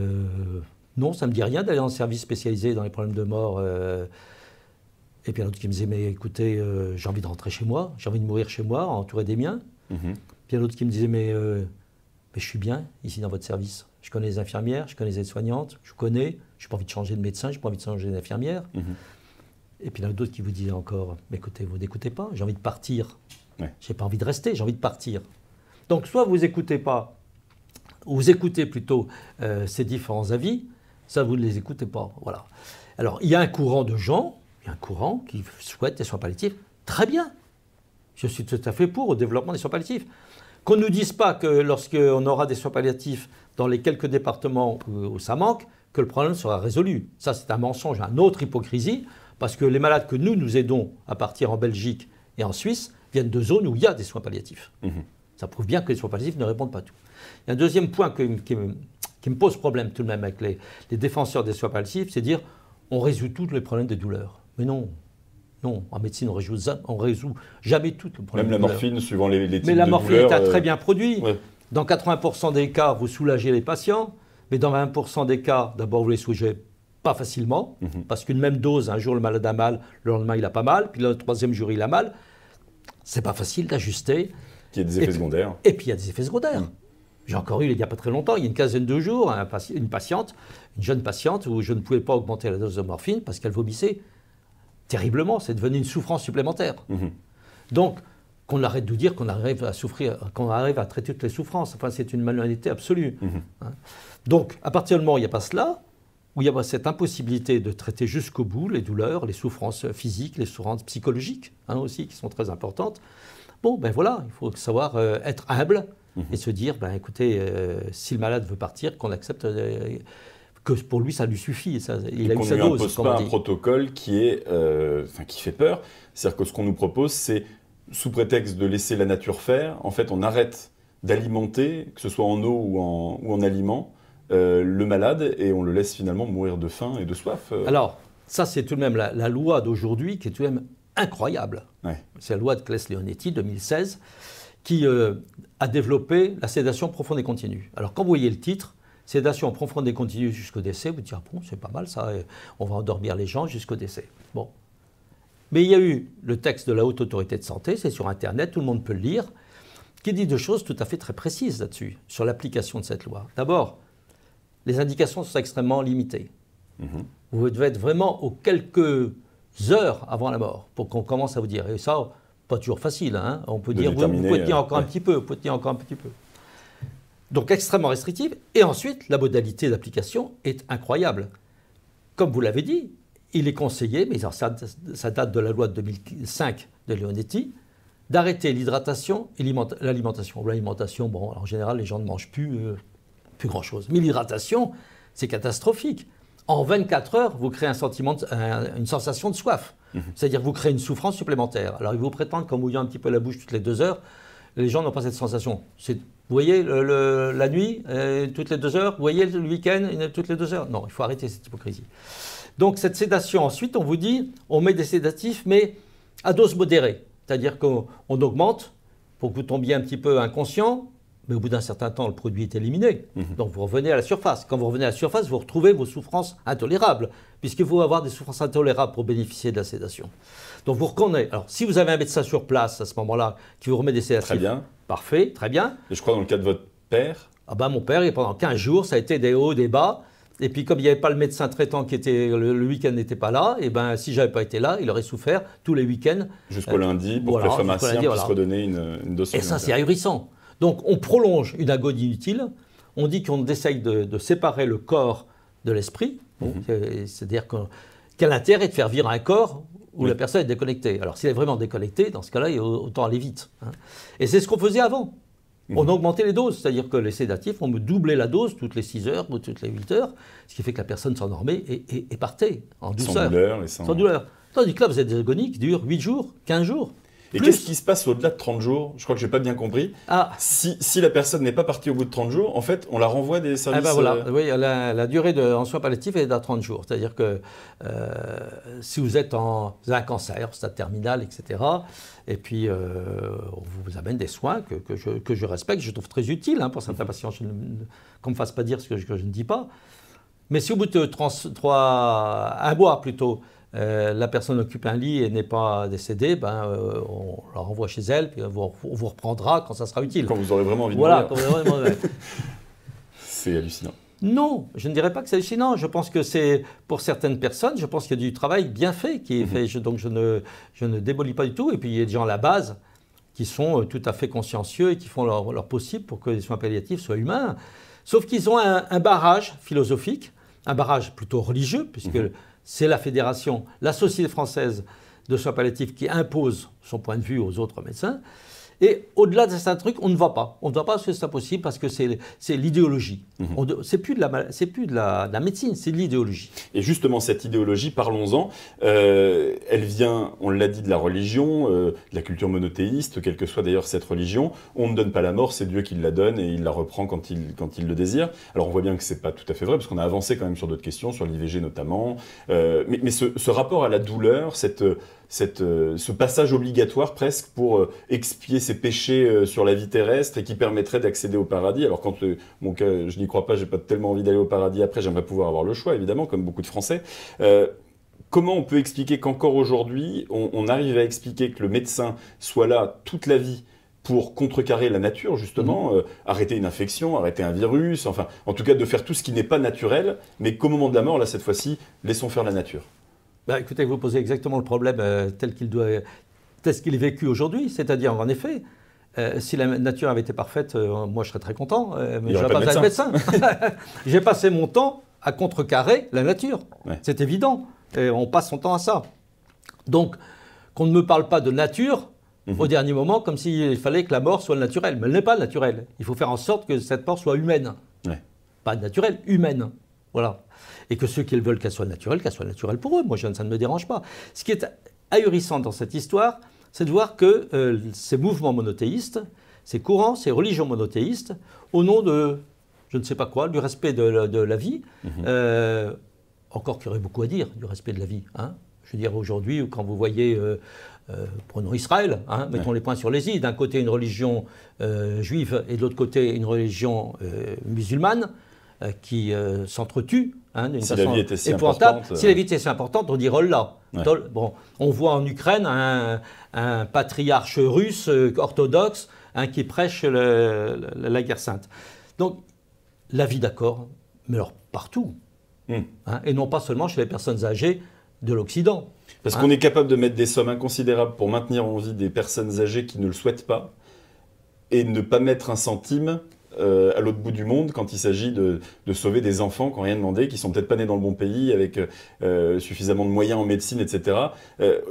non, ça ne me dit rien d'aller en service spécialisé dans les problèmes de mort. Et puis il y en a d'autres qui me disaient, mais écoutez, j'ai envie de rentrer chez moi, j'ai envie de mourir chez moi, entouré des miens. Puis il y a d'autres qui me disaient, mais je suis bien ici dans votre service. Je connais les infirmières, je connais les aides-soignantes, je connais, je n'ai pas envie de changer de médecin, je n'ai pas envie de changer d'infirmière. Et puis il y en a d'autres qui vous disaient encore, mais écoutez, vous n'écoutez pas, j'ai envie de partir. Ouais. Je n'ai pas envie de rester, j'ai envie de partir. Donc soit vous n'écoutez pas, ou vous écoutez plutôt ces différents avis, ça vous ne les écoutez pas. Voilà. Alors il y a un courant de gens, qui souhaitent des soins palliatifs, très bien. Je suis tout à fait pour au développement des soins palliatifs. Qu'on ne nous dise pas que lorsqu'on aura des soins palliatifs dans les quelques départements où ça manque, que le problème sera résolu. Ça, c'est un mensonge, une autre hypocrisie, parce que les malades que nous aidons à partir en Belgique et en Suisse viennent de zones où il y a des soins palliatifs. Ça prouve bien que les soins palliatifs ne répondent pas à tout. Il y a un deuxième point qui me pose problème tout de même avec les défenseurs des soins palliatifs, c'est de dire on résout tous les problèmes des douleurs. Mais non. Non, en médecine, on résout jamais tout le problème.
Même la morphine, suivant les types de douleurs.
Mais la morphine est un très bien produit. Ouais. Dans 80% des cas, vous soulagez les patients, mais dans 20% des cas, d'abord, vous les soulagez pas facilement, parce qu'une même dose, un jour le malade a mal, le lendemain il a pas mal, puis le troisième jour il a mal. C'est pas facile d'ajuster.
Il y a des effets secondaires.
Et puis il y a des effets secondaires. J'ai encore eu, il n'y a pas très longtemps, il y a une quinzaine de jours, une jeune patiente, où je ne pouvais pas augmenter la dose de morphine parce qu'elle vomissait terriblement, c'est devenu une souffrance supplémentaire. Donc, qu'on arrête de dire qu'on arrive à souffrir, qu'on arrive à traiter toutes les souffrances. Enfin, c'est une malhonnêteté absolue. Donc, à partir du moment où il n'y a pas cela, où il y a cette impossibilité de traiter jusqu'au bout les douleurs, les souffrances physiques, les souffrances psychologiques aussi, qui sont très importantes, bon, ben voilà, il faut savoir être humble et se dire, ben écoutez, si le malade veut partir, qu'on accepte... que pour lui, ça lui suffit. Il a eu sa dose.
Qu'on ne lui impose pas un protocole qui fait peur. C'est-à-dire que ce qu'on nous propose, c'est, sous prétexte de laisser la nature faire, en fait, on arrête d'alimenter, que ce soit en eau ou en aliments, le malade, et on le laisse finalement mourir de faim et de soif.
Alors, ça, c'est tout de même la loi d'aujourd'hui qui est tout de même incroyable. Ouais. C'est la loi de Claes-Leonetti, 2016, qui a développé la sédation profonde et continue. Alors, quand vous voyez le titre, sédation profonde et continue jusqu'au décès, vous dites, ah bon, c'est pas mal ça, on va endormir les gens jusqu'au décès. Bon. Mais il y a eu le texte de la Haute Autorité de Santé, c'est sur Internet, tout le monde peut le lire, qui dit deux choses tout à fait très précises là-dessus, sur l'application de cette loi. D'abord, les indications sont extrêmement limitées. Vous devez être vraiment aux quelques heures avant la mort pour qu'on commence à vous dire. Et ça, pas toujours facile. Hein. On peut dire, vous pouvez tenir encore un petit peu, vous pouvez tenir encore un petit peu. Donc extrêmement restrictive. Et ensuite, la modalité d'application est incroyable. Comme vous l'avez dit, il est conseillé, mais ça date de la loi de 2005 de Leonetti, d'arrêter l'hydratation et l'alimentation. L'alimentation, bon, en général, les gens ne mangent plus grand-chose. Mais l'hydratation, c'est catastrophique. En 24 heures, vous créez une sensation de soif. C'est-à-dire que vous créez une souffrance supplémentaire. Alors, ils vous prétendent qu'en mouillant un petit peu la bouche toutes les 2 heures, les gens n'ont pas cette sensation. Vous voyez, la nuit, toutes les 2 heures, vous voyez, le week-end, toutes les 2 heures. Non, il faut arrêter cette hypocrisie. Donc, cette sédation, ensuite, on vous dit, on met des sédatifs, mais à dose modérée. C'est-à-dire qu'on augmente pour que vous tombiez un petit peu inconscient, mais au bout d'un certain temps, le produit est éliminé. Donc vous revenez à la surface. Quand vous revenez à la surface, vous retrouvez vos souffrances intolérables, puisqu'il faut avoir des souffrances intolérables pour bénéficier de la sédation. Donc vous reconnaissez. Alors si vous avez un médecin sur place à ce moment-là qui vous remet des sédatifs,
très bien.
Parfait, très bien.
Et je crois dans le cas de votre père.
Ah ben, mon père, pendant 15 jours, ça a été des hauts, des bas. Et puis comme il n'y avait pas le médecin traitant qui était le week-end n'était pas là, et ben si j'avais pas été là, il aurait souffert tous les week-ends.
Jusqu'au lundi, pour que le pharmacien puisse redonner une dose supplémentaire.
Et ça, c'est ahurissant. Donc on prolonge une agonie inutile, on dit qu'on essaye de séparer le corps de l'esprit, c'est-à-dire quel intérêt de faire vivre un corps où la personne est déconnectée. Alors s'il est vraiment déconnecté, dans ce cas-là, il autant aller vite. Hein. Et c'est ce qu'on faisait avant. On a augmenté les doses, c'est-à-dire que les sédatifs, on me doublait la dose toutes les 6 heures ou toutes les 8 heures, ce qui fait que la personne s'endormait et partait en douceur.
Sans douleur.
Sans douleur. Tandis que là, vous avez des agonies qui durent 8 jours, 15 jours.
Et qu'est-ce qui se passe au-delà de 30 jours? Je crois que je n'ai pas bien compris. Si la personne n'est pas partie au bout de 30 jours, en fait, on la renvoie des services...
Oui, la durée en soins palliatifs est à 30 jours. C'est-à-dire que si vous êtes vous avez un cancer, stade terminal, etc., et puis on vous amène des soins que je respecte, je trouve très utiles pour certains patients, qu'on ne me fasse pas dire ce que je ne dis pas. Mais si au bout de un mois plutôt, la personne occupe un lit et n'est pas décédée, on la renvoie chez elle, puis on vous reprendra quand ça sera utile.
Quand vous aurez vraiment envie de mourir.
Quand vous aurez vraiment envie.
C'est hallucinant.
Non, je ne dirais pas que c'est hallucinant. Je pense que c'est, pour certaines personnes, je pense qu'il y a du travail bien fait qui est fait. Donc je ne démolis pas du tout. Et puis il y a des gens à la base qui sont tout à fait consciencieux et qui font leur possible pour que les soins palliatifs soient humains. Sauf qu'ils ont un barrage philosophique, un barrage plutôt religieux, puisque c'est la fédération, la Société française de soins palliatifs qui impose son point de vue aux autres médecins. Et au-delà de certains trucs, on ne va pas. On ne va pas parce que c'est impossible, parce que c'est l'idéologie. C'est plus de la médecine, c'est de l'idéologie.
Et justement, cette idéologie, parlons-en, elle vient, on l'a dit, de la religion, de la culture monothéiste, quelle que soit d'ailleurs cette religion. On ne donne pas la mort, c'est Dieu qui la donne et il la reprend quand il le désire. Alors on voit bien que ce n'est pas tout à fait vrai, parce qu'on a avancé quand même sur d'autres questions, sur l'IVG notamment. Mais ce rapport à la douleur, ce passage obligatoire presque pour expier ses péchés sur la vie terrestre et qui permettrait d'accéder au paradis. Alors quand mon cas, je n'y crois pas, j'ai pas tellement envie d'aller au paradis après, j'aimerais pouvoir avoir le choix évidemment, comme beaucoup de Français. Comment on peut expliquer qu'encore aujourd'hui, on arrive à expliquer que le médecin soit là toute la vie pour contrecarrer la nature, justement, arrêter une infection, arrêter un virus, enfin, en tout cas de faire tout ce qui n'est pas naturel, mais qu'au moment de la mort, là, cette fois-ci, laissons faire la nature.
Écoutez, vous posez exactement le problème tel qu'il est vécu aujourd'hui, c'est-à-dire, en effet, si la nature avait été parfaite, moi je serais très content, mais je n'aurais pas besoin de médecin. J'ai passé mon temps à contrecarrer la nature, c'est évident, et on passe son temps à ça. Donc, qu'on ne me parle pas de nature au dernier moment, comme s'il fallait que la mort soit naturelle, mais elle n'est pas naturelle. Il faut faire en sorte que cette mort soit humaine, pas naturelle, humaine, voilà. Et que ceux qui veulent qu'elle soit naturelle pour eux. Moi, ça ne me dérange pas. Ce qui est ahurissant dans cette histoire, c'est de voir que ces mouvements monothéistes, ces courants, ces religions monothéistes, au nom de, je ne sais pas quoi, du respect de la vie, encore qu'il y aurait beaucoup à dire du respect de la vie. Je veux dire, aujourd'hui, quand vous voyez, prenons Israël, mettons les points sur les i, d'un côté une religion juive et de l'autre côté une religion musulmane, qui s'entretuent d'une façon épouvantable. Si la vie était si importante, on dirait là. Bon, on voit en Ukraine un patriarche russe orthodoxe qui prêche la guerre sainte. Donc, la vie, d'accord, mais alors partout. Et non pas seulement chez les personnes âgées de l'Occident.
Parce qu'on est capable de mettre des sommes inconsidérables pour maintenir en vie des personnes âgées qui ne le souhaitent pas, et ne pas mettre un centime à l'autre bout du monde quand il s'agit de sauver des enfants qui n'ont rien demandé, qui sont peut-être pas nés dans le bon pays, avec suffisamment de moyens en médecine, etc.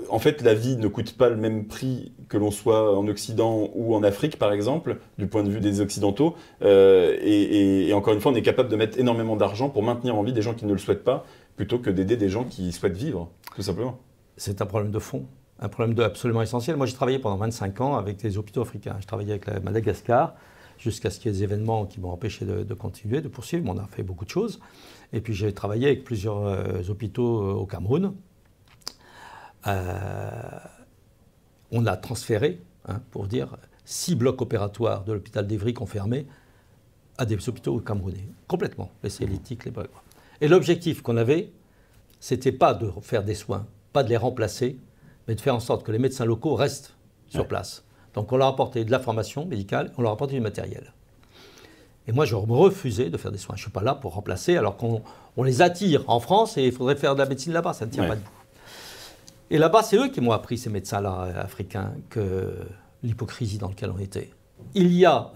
En fait, la vie ne coûte pas le même prix que l'on soit en Occident ou en Afrique, par exemple, du point de vue des Occidentaux. Et encore une fois, on est capable de mettre énormément d'argent pour maintenir en vie des gens qui ne le souhaitent pas, plutôt que d'aider des gens qui souhaitent vivre, tout simplement.
C'est un problème de fond, un problème absolument essentiel. Moi, j'ai travaillé pendant 25 ans avec les hôpitaux africains. Je travaillais avec Madagascar, jusqu'à ce qu'il y ait des événements qui m'ont empêché de continuer, de poursuivre. Mais on a fait beaucoup de choses. Et puis j'ai travaillé avec plusieurs hôpitaux au Cameroun. On a transféré, pour dire, 6 blocs opératoires de l'hôpital d'Evry qu'on fermait à des hôpitaux camerounais. Complètement. Les cellitiques, les blocs. Et l'objectif qu'on avait, c'était pas de faire des soins, pas de les remplacer, mais de faire en sorte que les médecins locaux restent sur place. Donc on leur a apporté de la formation médicale, on leur a apporté du matériel. Et moi, je refusais de faire des soins. Je ne suis pas là pour remplacer, alors qu'on les attire en France et il faudrait faire de la médecine là-bas, ça ne tient pas debout. Et là-bas, c'est eux qui m'ont appris, ces médecins-là africains, que l'hypocrisie dans laquelle on était. Il y a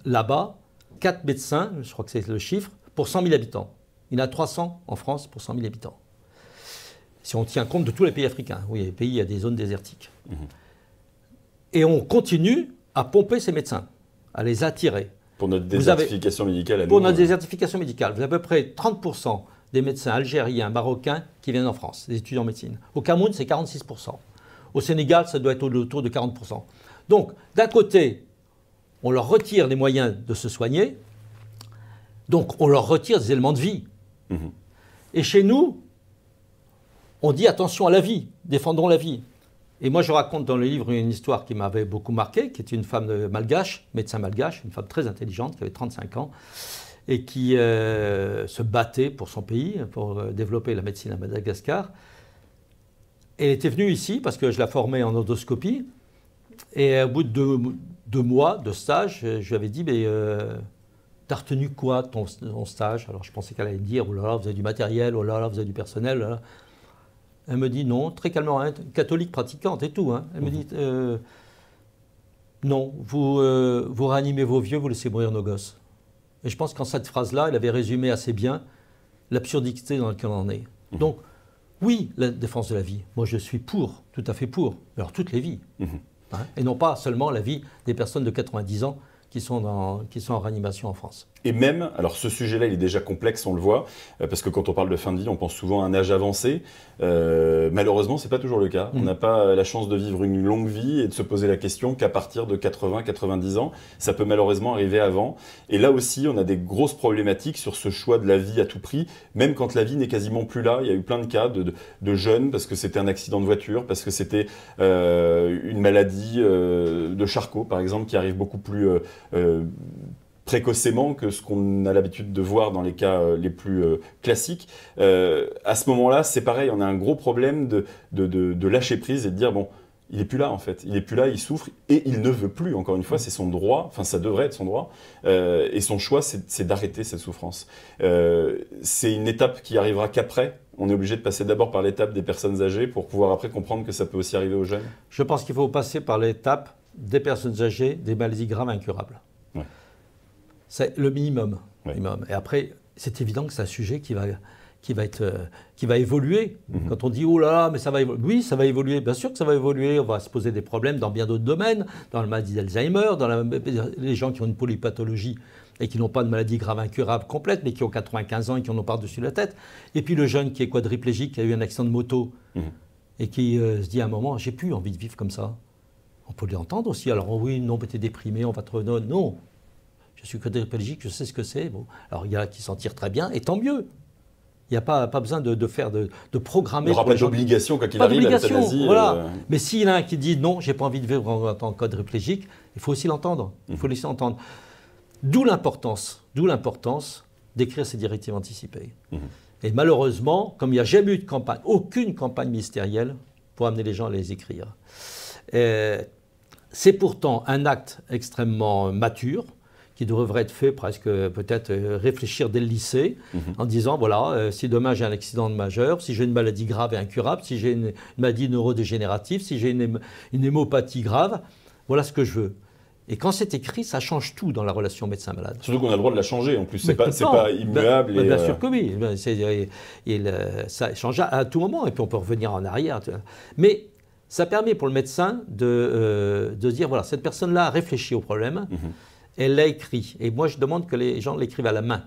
là-bas 4 médecins, je crois que c'est le chiffre, pour 100 000 habitants. Il y en a 300 en France pour 100 000 habitants. Si on tient compte de tous les pays africains. Oui, les pays, il y a des zones désertiques. Et on continue à pomper ces médecins, à les attirer.
Pour notre désertification médicale à nous.
Pour notre désertification médicale. Vous avez à peu près 30% des médecins algériens, marocains qui viennent en France, des étudiants en médecine. Au Cameroun, c'est 46%. Au Sénégal, ça doit être autour de 40%. Donc, d'un côté, on leur retire les moyens de se soigner, donc on leur retire des éléments de vie. Et chez nous, on dit attention à la vie, défendons la vie. Et moi, je raconte dans le livre une histoire qui m'avait beaucoup marqué, qui est une femme malgache, médecin malgache, une femme très intelligente, qui avait 35 ans, et qui se battait pour son pays, pour développer la médecine à Madagascar. Elle était venue ici parce que je la formais en endoscopie. Et au bout de 2 mois de stage, je lui avais dit, mais t'as retenu quoi ton stage? Alors je pensais qu'elle allait me dire, oh là là, vous avez du matériel, oh là là, vous avez du personnel, oh là là. Elle me dit non, très calmement, catholique pratiquante et tout. Elle me dit non, vous réanimez vos vieux, vous laissez mourir nos gosses. Et je pense qu'en cette phrase-là, elle avait résumé assez bien l'absurdité dans laquelle on en est. Donc, oui, la défense de la vie. Moi, je suis pour, tout à fait pour. Mais alors, toutes les vies. Et non pas seulement la vie des personnes de 90 ans qui sont en réanimation en France.
Et même, alors ce sujet-là, il est déjà complexe, on le voit, parce que quand on parle de fin de vie, on pense souvent à un âge avancé. Malheureusement, c'est pas toujours le cas. On n'a pas la chance de vivre une longue vie et de se poser la question qu'à partir de 80, 90 ans. Ça peut malheureusement arriver avant. Et là aussi, on a des grosses problématiques sur ce choix de la vie à tout prix, même quand la vie n'est quasiment plus là. Il y a eu plein de cas de jeunes, parce que c'était un accident de voiture, parce que c'était une maladie de Charcot, par exemple, qui arrive beaucoup plus précocement que ce qu'on a l'habitude de voir dans les cas les plus classiques. À ce moment-là, c'est pareil, on a un gros problème de lâcher prise et de dire, bon, il n'est plus là en fait, il n'est plus là, il souffre et il ne veut plus, encore une fois, c'est son droit, enfin ça devrait être son droit, et son choix c'est d'arrêter cette souffrance. C'est une étape qui arrivera qu'après. On est obligé de passer d'abord par l'étape des personnes âgées pour pouvoir après comprendre que ça peut aussi arriver aux jeunes. Je
pense qu'il faut passer par l'étape des personnes âgées, des maladies graves incurables. Ouais. C'est le minimum. Ouais. Et après, c'est évident que c'est un sujet qui va évoluer. Quand on dit « oh là là, mais ça va évoluer », oui, ça va évoluer, bien sûr que ça va évoluer, on va se poser des problèmes dans bien d'autres domaines, dans la maladie d'Alzheimer, dans les gens qui ont une polypathologie et qui n'ont pas de maladie grave incurable complète, mais qui ont 95 ans et qui en ont par-dessus la tête. Et puis le jeune qui est quadriplégique, qui a eu un accident de moto, et qui se dit à un moment « j'ai plus envie de vivre comme ça ». On peut l'entendre aussi. Alors oui, non, mais t'es déprimé, on va te... Non, je suis quadriplégique, je sais ce que c'est. Bon. Alors il y a qui s'en tirent très bien, et tant mieux. Il n'y a pas besoin de programmer.
Il n'y aura pas d'obligation quand il arrive à l'euthanasie.
Voilà. Mais s'il y en a un qui dit non, j'ai pas envie de vivre en tant que quadriplégique, il faut aussi l'entendre. Il faut laisser entendre. D'où l'importance d'écrire ces directives anticipées. Et malheureusement, comme il n'y a jamais eu de campagne, aucune campagne ministérielle pour amener les gens à les écrire. C'est pourtant un acte extrêmement mature, qui devrait être fait presque, peut-être réfléchir dès le lycée, en disant, voilà, si demain j'ai un accident majeur, si j'ai une maladie grave et incurable, si j'ai une maladie neurodégénérative, si j'ai une hémopathie grave, voilà ce que je veux. Et quand c'est écrit, ça change tout dans la relation médecin-malade.
Surtout qu'on a le droit de la changer, en plus, c'est pas immuable.
Bien sûr que oui, ça change à tout moment, et puis on peut revenir en arrière. Mais ça permet pour le médecin de dire, voilà, cette personne-là a réfléchi au problème, elle l'a écrit. Et moi, je demande que les gens l'écrivent à la main.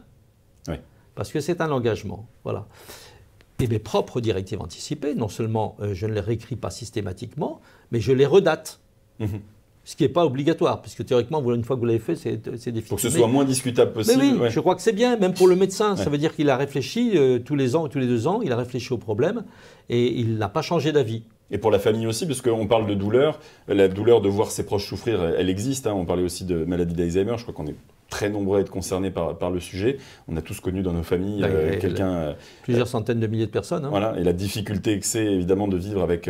Oui.
Parce que c'est un engagement. Voilà. Et mes propres directives anticipées, non seulement je ne les réécris pas systématiquement, mais je les redate. Ce qui n'est pas obligatoire, puisque théoriquement, une fois que vous l'avez fait, c'est difficile.
Pour que ce soit moins discutable possible.
Mais oui, je crois que c'est bien, même pour le médecin. Ça veut dire qu'il a réfléchi tous les ans ou tous les 2 ans, il a réfléchi au problème et il n'a pas changé d'avis.
Et pour la famille aussi, parce qu'on parle de douleur, la douleur de voir ses proches souffrir, elle existe. On parlait aussi de maladie d'Alzheimer, je crois qu'on est très nombreux à être concernés par le sujet. On a tous connu dans nos familles quelqu'un...
plusieurs centaines de milliers de personnes.
Voilà, et la difficulté que c'est évidemment de vivre avec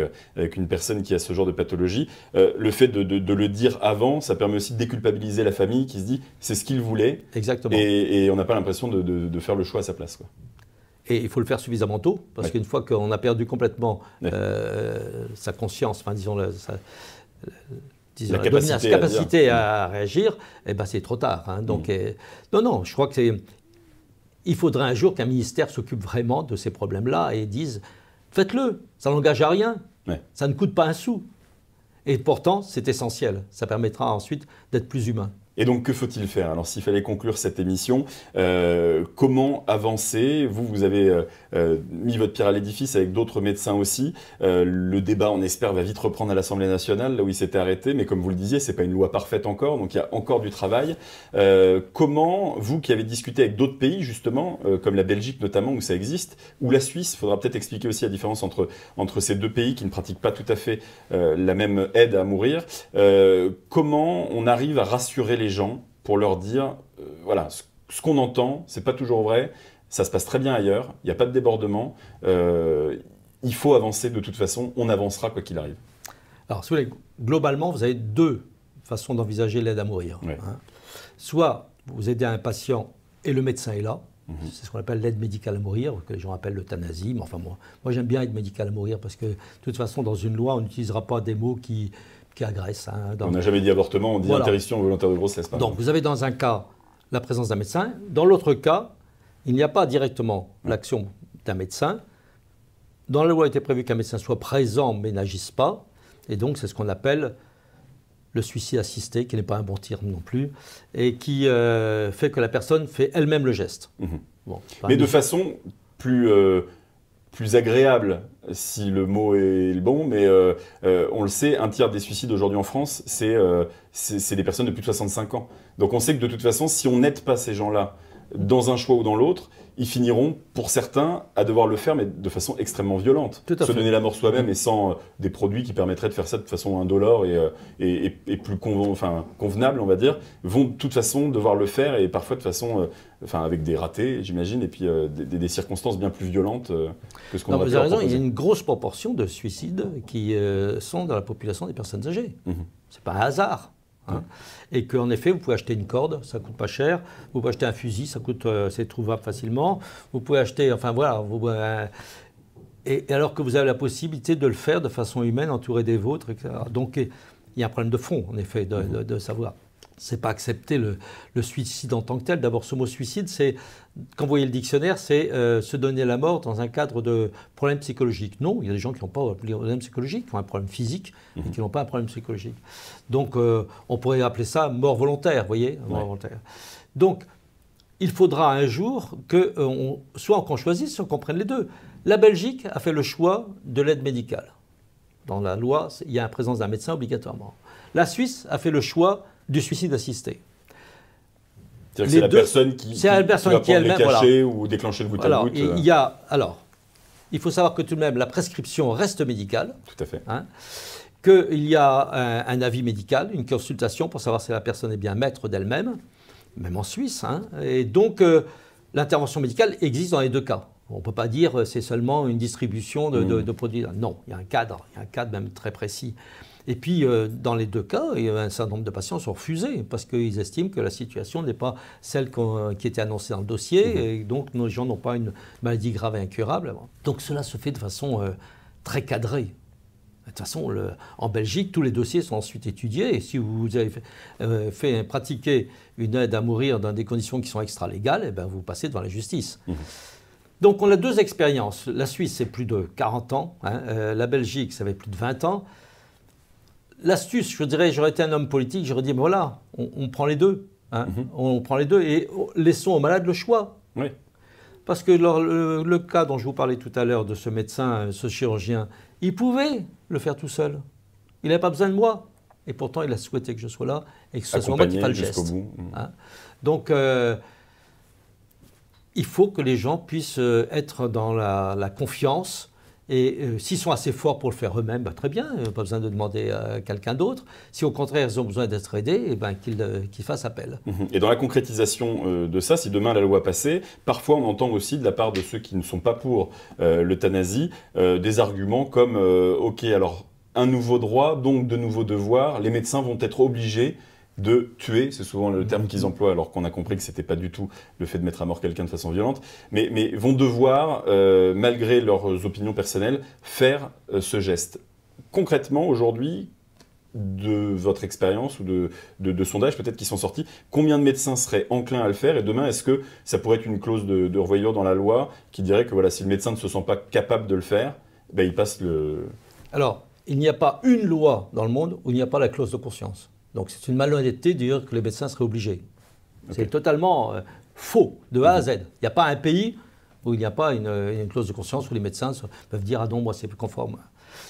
une personne qui a ce genre de pathologie. Le fait de le dire avant, ça permet aussi de déculpabiliser la famille qui se dit c'est ce qu'il voulait.
Exactement.
Et on n'a pas l'impression de faire le choix à sa place, quoi.
Et il faut le faire suffisamment tôt, parce qu'une fois qu'on a perdu complètement sa conscience, enfin disons la capacité à réagir, eh ben c'est trop tard. Donc, non, je crois que il faudrait un jour qu'un ministère s'occupe vraiment de ces problèmes-là et dise faites-le, ça n'engage à rien, ça ne coûte pas un sou. Et pourtant, c'est essentiel, ça permettra ensuite d'être plus humain.
Et donc, que faut-il faire? Alors, s'il fallait conclure cette émission, comment avancer? Vous avez mis votre pierre à l'édifice avec d'autres médecins aussi. Le débat, on espère, va vite reprendre à l'Assemblée nationale, là où il s'était arrêté. Mais comme vous le disiez, c'est pas une loi parfaite encore, donc il y a encore du travail. Comment, vous qui avez discuté avec d'autres pays, justement, comme la Belgique notamment, où ça existe, ou la Suisse, il faudra peut-être expliquer aussi la différence entre ces deux pays qui ne pratiquent pas tout à fait la même aide à mourir. Comment on arrive à rassurer les gens pour leur dire, voilà, ce qu'on entend, c'est pas toujours vrai, ça se passe très bien ailleurs, il n'y a pas de débordement, il faut avancer de toute façon, on avancera quoi qu'il arrive.
Alors, globalement, vous avez 2 façons d'envisager l'aide à mourir. Soit vous aidez un patient et le médecin est là, c'est ce qu'on appelle l'aide médicale à mourir, que les gens appellent l'euthanasie, mais enfin moi j'aime bien aide médicale à mourir parce que de toute façon, dans une loi, on n'utilisera pas des mots qui agressent.
On n'a jamais dit avortement, on dit interruption volontaire de grossesse.
Donc vous avez dans un cas la présence d'un médecin, dans l'autre cas, il n'y a pas directement l'action d'un médecin. Dans la loi, il était prévu qu'un médecin soit présent mais n'agisse pas, et donc c'est ce qu'on appelle le suicide assisté, qui n'est pas un bon terme non plus, et qui fait que la personne fait elle-même le geste.
Mais de façon plus agréable, si le mot est le bon, mais on le sait, 1/3 des suicides aujourd'hui en France, c'est des personnes de plus de 65 ans. Donc on sait que de toute façon, si on n'aide pas ces gens-là dans un choix ou dans l'autre, ils finiront, pour certains, à devoir le faire, mais de façon extrêmement violente. Se donner la mort soi-même et sans des produits qui permettraient de faire ça de façon indolore et plus convenable, on va dire, vont de toute façon devoir le faire et parfois de façon, avec des ratés, j'imagine, et puis des circonstances bien plus violentes que ce qu'on aurait pu leur proposer.
Vous avez raison, il y a une grosse proportion de suicides qui sont dans la population des personnes âgées. C'est pas un hasard. Et qu'en effet, vous pouvez acheter une corde, ça coûte pas cher. Vous pouvez acheter un fusil, ça coûte, c'est trouvable facilement. Vous pouvez acheter, et alors que vous avez la possibilité de le faire de façon humaine, entouré des vôtres, etc. Donc il y a un problème de fond, en effet, de savoir. C'est pas accepter le suicide en tant que tel. D'abord, ce mot suicide, c'est, quand vous voyez le dictionnaire, c'est se donner la mort dans un cadre de problème psychologique. Non, il y a des gens qui n'ont pas un problème psychologique, qui ont un problème physique, et qui n'ont pas un problème psychologique. Donc, on pourrait appeler ça mort volontaire, vous voyez, mort volontaire. Donc, il faudra un jour soit qu'on choisisse, soit qu'on prenne les deux. La Belgique a fait le choix de l'aide médicale. Dans la loi, il y a la présence d'un médecin obligatoirement. La Suisse a fait le choix du suicide assisté.
C'est-à-dire que c'est la personne qui va prendre les cachets ou déclencher le goutte à goutte.
Il faut savoir que tout de même, la prescription reste médicale.
Tout à fait.
Qu'il y a un avis médical, une consultation pour savoir si la personne est bien maître d'elle-même, même en Suisse. Et donc, l'intervention médicale existe dans les 2 cas. On ne peut pas dire c'est seulement une distribution de produits. Non, il y a un cadre même très précis. Et puis, dans les deux cas, un certain nombre de patients sont refusés parce qu'ils estiment que la situation n'est pas celle qui était annoncée dans le dossier, et donc nos gens n'ont pas une maladie grave et incurable. Donc cela se fait de façon très cadrée. De toute façon, en Belgique, tous les dossiers sont ensuite étudiés, et si vous avez fait pratiquer une aide à mourir dans des conditions qui sont extra-légales, eh ben, vous passez devant la justice. Donc on a deux expériences. La Suisse, c'est plus de 40 ans. La Belgique, ça fait plus de 20 ans. L'astuce, je dirais, j'aurais été un homme politique, j'aurais dit, voilà, on prend les deux. On prend les deux et laissons aux malades le choix.
Oui.
Parce que le cas dont je vous parlais tout à l'heure de ce médecin, ce chirurgien, il pouvait le faire tout seul. Il n'avait pas besoin de moi. Et pourtant, il a souhaité que je sois là et que ce soit moi qui fasse le geste. Donc, il faut que les gens puissent être dans la confiance. Et s'ils sont assez forts pour le faire eux-mêmes, très bien, pas besoin de demander à quelqu'un d'autre. Si au contraire ils ont besoin d'être aidés, eh ben, qu'ils fassent appel.
Et dans la concrétisation de ça, si demain la loi passait, parfois on entend aussi de la part de ceux qui ne sont pas pour l'euthanasie des arguments comme ok, alors un nouveau droit, donc de nouveaux devoirs, les médecins vont être obligés de tuer, c'est souvent le terme qu'ils emploient, alors qu'on a compris que ce n'était pas du tout le fait de mettre à mort quelqu'un de façon violente, mais vont devoir, malgré leurs opinions personnelles, faire ce geste. Concrètement, aujourd'hui, de votre expérience ou de sondages peut-être qui sont sortis, combien de médecins seraient enclins à le faire? Et demain, est-ce que ça pourrait être une clause de revoyure dans la loi qui dirait que voilà, si le médecin ne se sent pas capable de le faire, ben, il passe le...
Alors, il n'y a pas une loi dans le monde où il n'y a pas la clause de conscience. Donc c'est une malhonnêteté de dire que les médecins seraient obligés. Okay. C'est totalement faux, de A à Z. Il n'y a pas un pays où il n'y a pas une clause de conscience où les médecins peuvent dire « Ah non, moi c'est plus conforme ».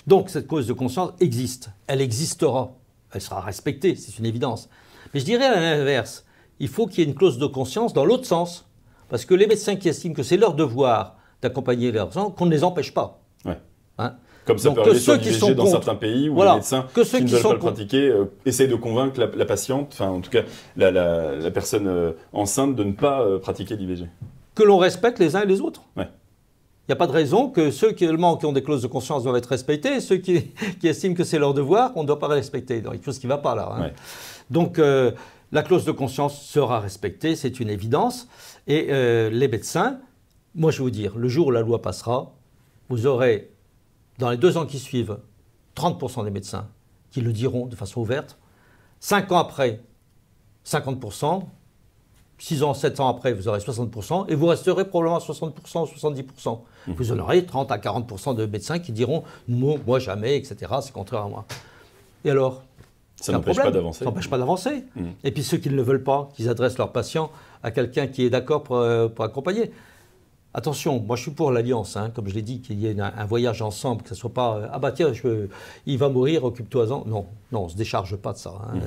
Donc cette clause de conscience existe. Elle existera. Elle sera respectée, c'est une évidence. Mais je dirais à l'inverse, il faut qu'il y ait une clause de conscience dans l'autre sens. Parce que les médecins qui estiment que c'est leur devoir d'accompagner leurs gens, qu'on ne les empêche pas.
Ouais.
Hein?
Comme ça peut arriver sur l'IVG dans certains pays où les médecins qui ne veulent pas le pratiquer essayent de convaincre la patiente, enfin en tout cas la personne enceinte de ne pas pratiquer l'IVG.
Que l'on respecte les uns et les autres.
Ouais.
Il n'y a pas de raison que ceux qui ont des clauses de conscience doivent être respectés, et ceux qui estiment que c'est leur devoir, on ne doit pas respecter. Donc, il y a quelque chose qui ne va pas là. Hein. Ouais. Donc la clause de conscience sera respectée, c'est une évidence. Et les médecins, moi je vais vous dire, le jour où la loi passera, vous aurez... Dans les 2 ans qui suivent, 30% des médecins qui le diront de façon ouverte. 5 ans après, 50%. 6 ans, 7 ans après, vous aurez 60%. Et vous resterez probablement à 60% ou 70%. Vous en aurez 30 à 40% de médecins qui diront « moi jamais, etc. C'est contraire à moi ». Et alors ?
Ça n'empêche pas d'avancer.
Ça n'empêche pas d'avancer. Et puis ceux qui ne le veulent pas, qu'ils adressent leurs patients à quelqu'un qui est d'accord pour accompagner. Attention, moi je suis pour l'alliance, hein, comme je l'ai dit, qu'il y ait un voyage ensemble, que ce ne soit pas « ah bah tiens, il va mourir, occupe-toi-en ». Non, on ne se décharge pas de ça. Hein.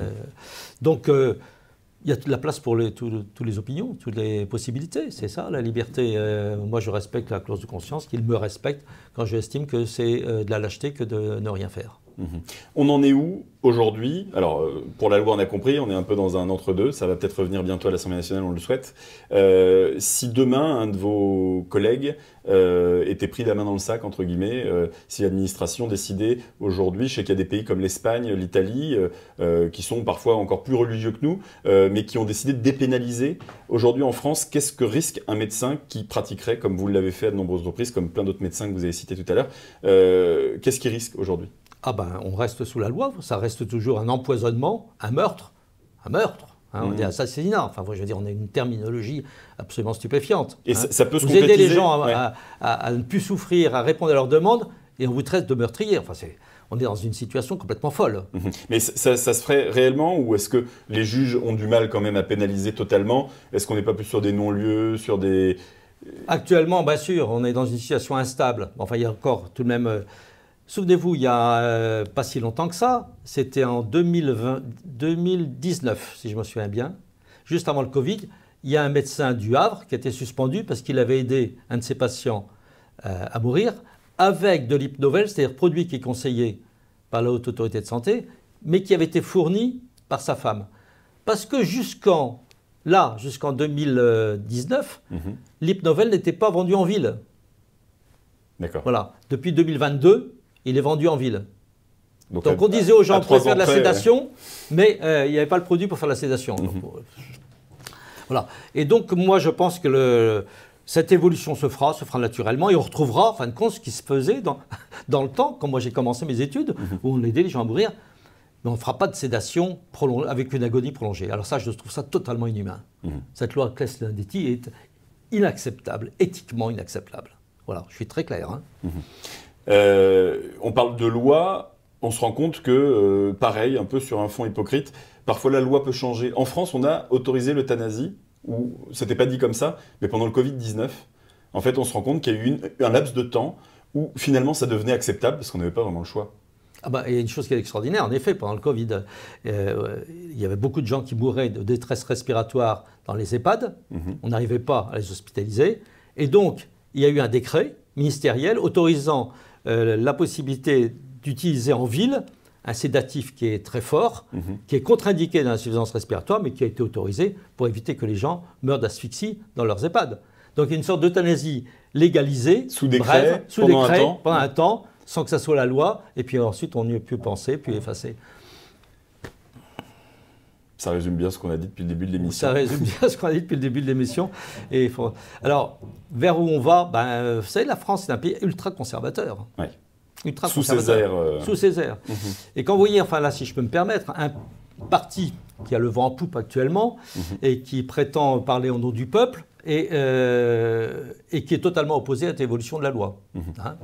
Donc il y a de la place pour toutes les opinions, toutes les possibilités, c'est ça la liberté. Moi je respecte la clause de conscience, qu'il me respecte quand j'estime que c'est de la lâcheté que de ne rien faire.
On en est où aujourd'hui? Alors, pour la loi, on a compris, on est un peu dans un entre-deux. Ça va peut-être revenir bientôt à l'Assemblée nationale, on le souhaite. Si demain, un de vos collègues était pris la main dans le sac, entre guillemets, si l'administration décidait aujourd'hui, je sais qu'il y a des pays comme l'Espagne, l'Italie, qui sont parfois encore plus religieux que nous, mais qui ont décidé de dépénaliser. Aujourd'hui, en France, qu'est-ce que risque un médecin qui pratiquerait, comme vous l'avez fait à de nombreuses reprises, comme plein d'autres médecins que vous avez cités tout à l'heure, qu'est-ce qu'il risque aujourd'hui?
Ah ben, on reste sous la loi, ça reste toujours un empoisonnement, un meurtre, hein, on dit assassinat, enfin je veux dire, on a une terminologie absolument stupéfiante.
Et ça peut se
vous
concrétiser.
Vous aidez les gens à ne plus souffrir, à répondre à leurs demandes, et on vous traite de meurtrier, enfin on est dans une situation complètement folle.
Mais ça se ferait réellement, ou est-ce que les juges ont du mal quand même à pénaliser totalement? Est-ce qu'on n'est pas plus sur des non-lieux, sur des...
Actuellement, bien sûr, on est dans une situation instable, enfin il y a encore tout de même... Souvenez-vous, il n'y a pas si longtemps que ça, c'était en 2019, si je me souviens bien, juste avant le Covid, il y a un médecin du Havre qui a été suspendu parce qu'il avait aidé un de ses patients à mourir avec de l'Hypnovel, c'est-à-dire produit qui est conseillé par la Haute Autorité de Santé, mais qui avait été fourni par sa femme. Parce que jusqu'en 2019, l'Hypnovel n'était pas vendu en ville.
D'accord.
Voilà. Depuis 2022, il est vendu en ville. Donc on disait aux gens,
à
vous pouvez
3
faire
ans
de la
près,
sédation, mais il n'y avait pas le produit pour faire la sédation. Donc, voilà. Et donc moi je pense que cette évolution se fera naturellement, et on retrouvera en fin de compte ce qui se faisait dans le temps, quand moi j'ai commencé mes études, où on aidait les gens à mourir, mais on ne fera pas de sédation avec une agonie prolongée. Alors ça, je trouve ça totalement inhumain. Cette loi Claes-Lindetti est inacceptable, éthiquement inacceptable. Voilà, je suis très clair. Hein.
On parle de loi, on se rend compte que, pareil, un peu sur un fond hypocrite, parfois la loi peut changer. En France, on a autorisé l'euthanasie, ou c'était pas dit comme ça, mais pendant le Covid-19, en fait, on se rend compte qu'il y a eu un laps de temps où finalement ça devenait acceptable parce qu'on n'avait pas vraiment le choix.
Ah bah, il y a une chose qui est extraordinaire, en effet, pendant le Covid, il y avait beaucoup de gens qui mouraient de détresse respiratoire dans les EHPAD. On n'arrivait pas à les hospitaliser. Et donc, il y a eu un décret ministériel autorisant la possibilité d'utiliser en ville un sédatif qui est très fort, qui est contre-indiqué dans l'insuffisance respiratoire, mais qui a été autorisé pour éviter que les gens meurent d'asphyxie dans leurs EHPAD. Donc il y a une sorte d'euthanasie légalisée,
sous décret, pendant
un temps, sans que ça soit la loi, et puis ensuite on n'y a plus pensé, puis effacé.
Ça résume bien ce qu'on a dit depuis le début de l'émission.
Ça résume bien ce qu'on a dit depuis le début de l'émission. Alors, vers où on va, vous savez, la France est un pays ultra conservateur.
Ouais.
Ultra
sous
conservateur.
Césaire.
Sous Césaire. Et quand vous voyez, enfin là, si je peux me permettre, un parti qui a le vent en poupe actuellement et qui prétend parler au nom du peuple et qui est totalement opposé à cette évolution de la loi. Hein,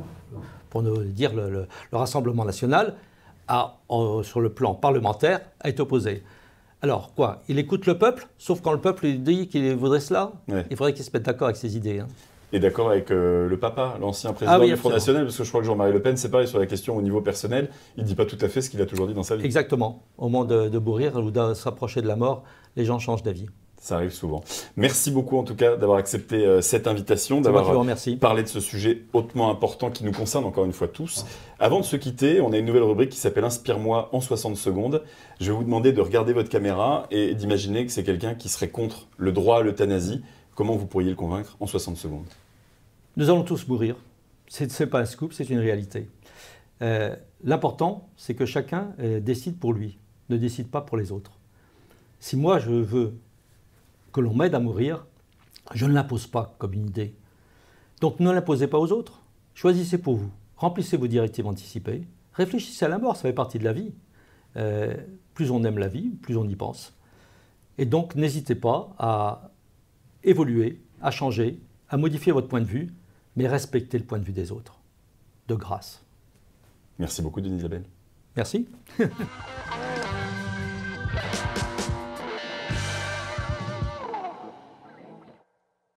pour ne dire le Rassemblement national, sur le plan parlementaire, a été opposé. Alors, quoi? Il écoute le peuple, sauf quand le peuple lui dit qu'il voudrait cela. Ouais. Il faudrait qu'il se mette d'accord avec ses idées. Hein.
Et d'accord avec le papa, l'ancien président du Front National, parce que je crois que Jean-Marie Le Pen, c'est pareil sur la question au niveau personnel, il ne dit pas tout à fait ce qu'il a toujours dit dans sa vie.
Exactement. Au moment de mourir ou de s'approcher de la mort, les gens changent d'avis.
Ça arrive souvent. Merci beaucoup en tout cas d'avoir accepté cette invitation, d'avoir parlé de ce sujet hautement important qui nous concerne encore une fois tous. Avant de se quitter, on a une nouvelle rubrique qui s'appelle Inspire-moi en 60 secondes. Je vais vous demander de regarder votre caméra et d'imaginer que c'est quelqu'un qui serait contre le droit à l'euthanasie. Comment vous pourriez le convaincre en 60 secondes?
Nous allons tous mourir. Ce n'est pas un scoop, c'est une réalité. L'important, c'est que chacun décide pour lui, ne décide pas pour les autres. Si moi je veux que l'on m'aide à mourir, je ne l'impose pas comme une idée. Donc ne l'imposez pas aux autres. Choisissez pour vous. Remplissez vos directives anticipées. Réfléchissez à la mort, ça fait partie de la vie. Plus on aime la vie, plus on y pense. Et donc n'hésitez pas à évoluer, à changer, à modifier votre point de vue, mais respectez le point de vue des autres. De grâce.
Merci beaucoup, Denis Isabelle.
Merci.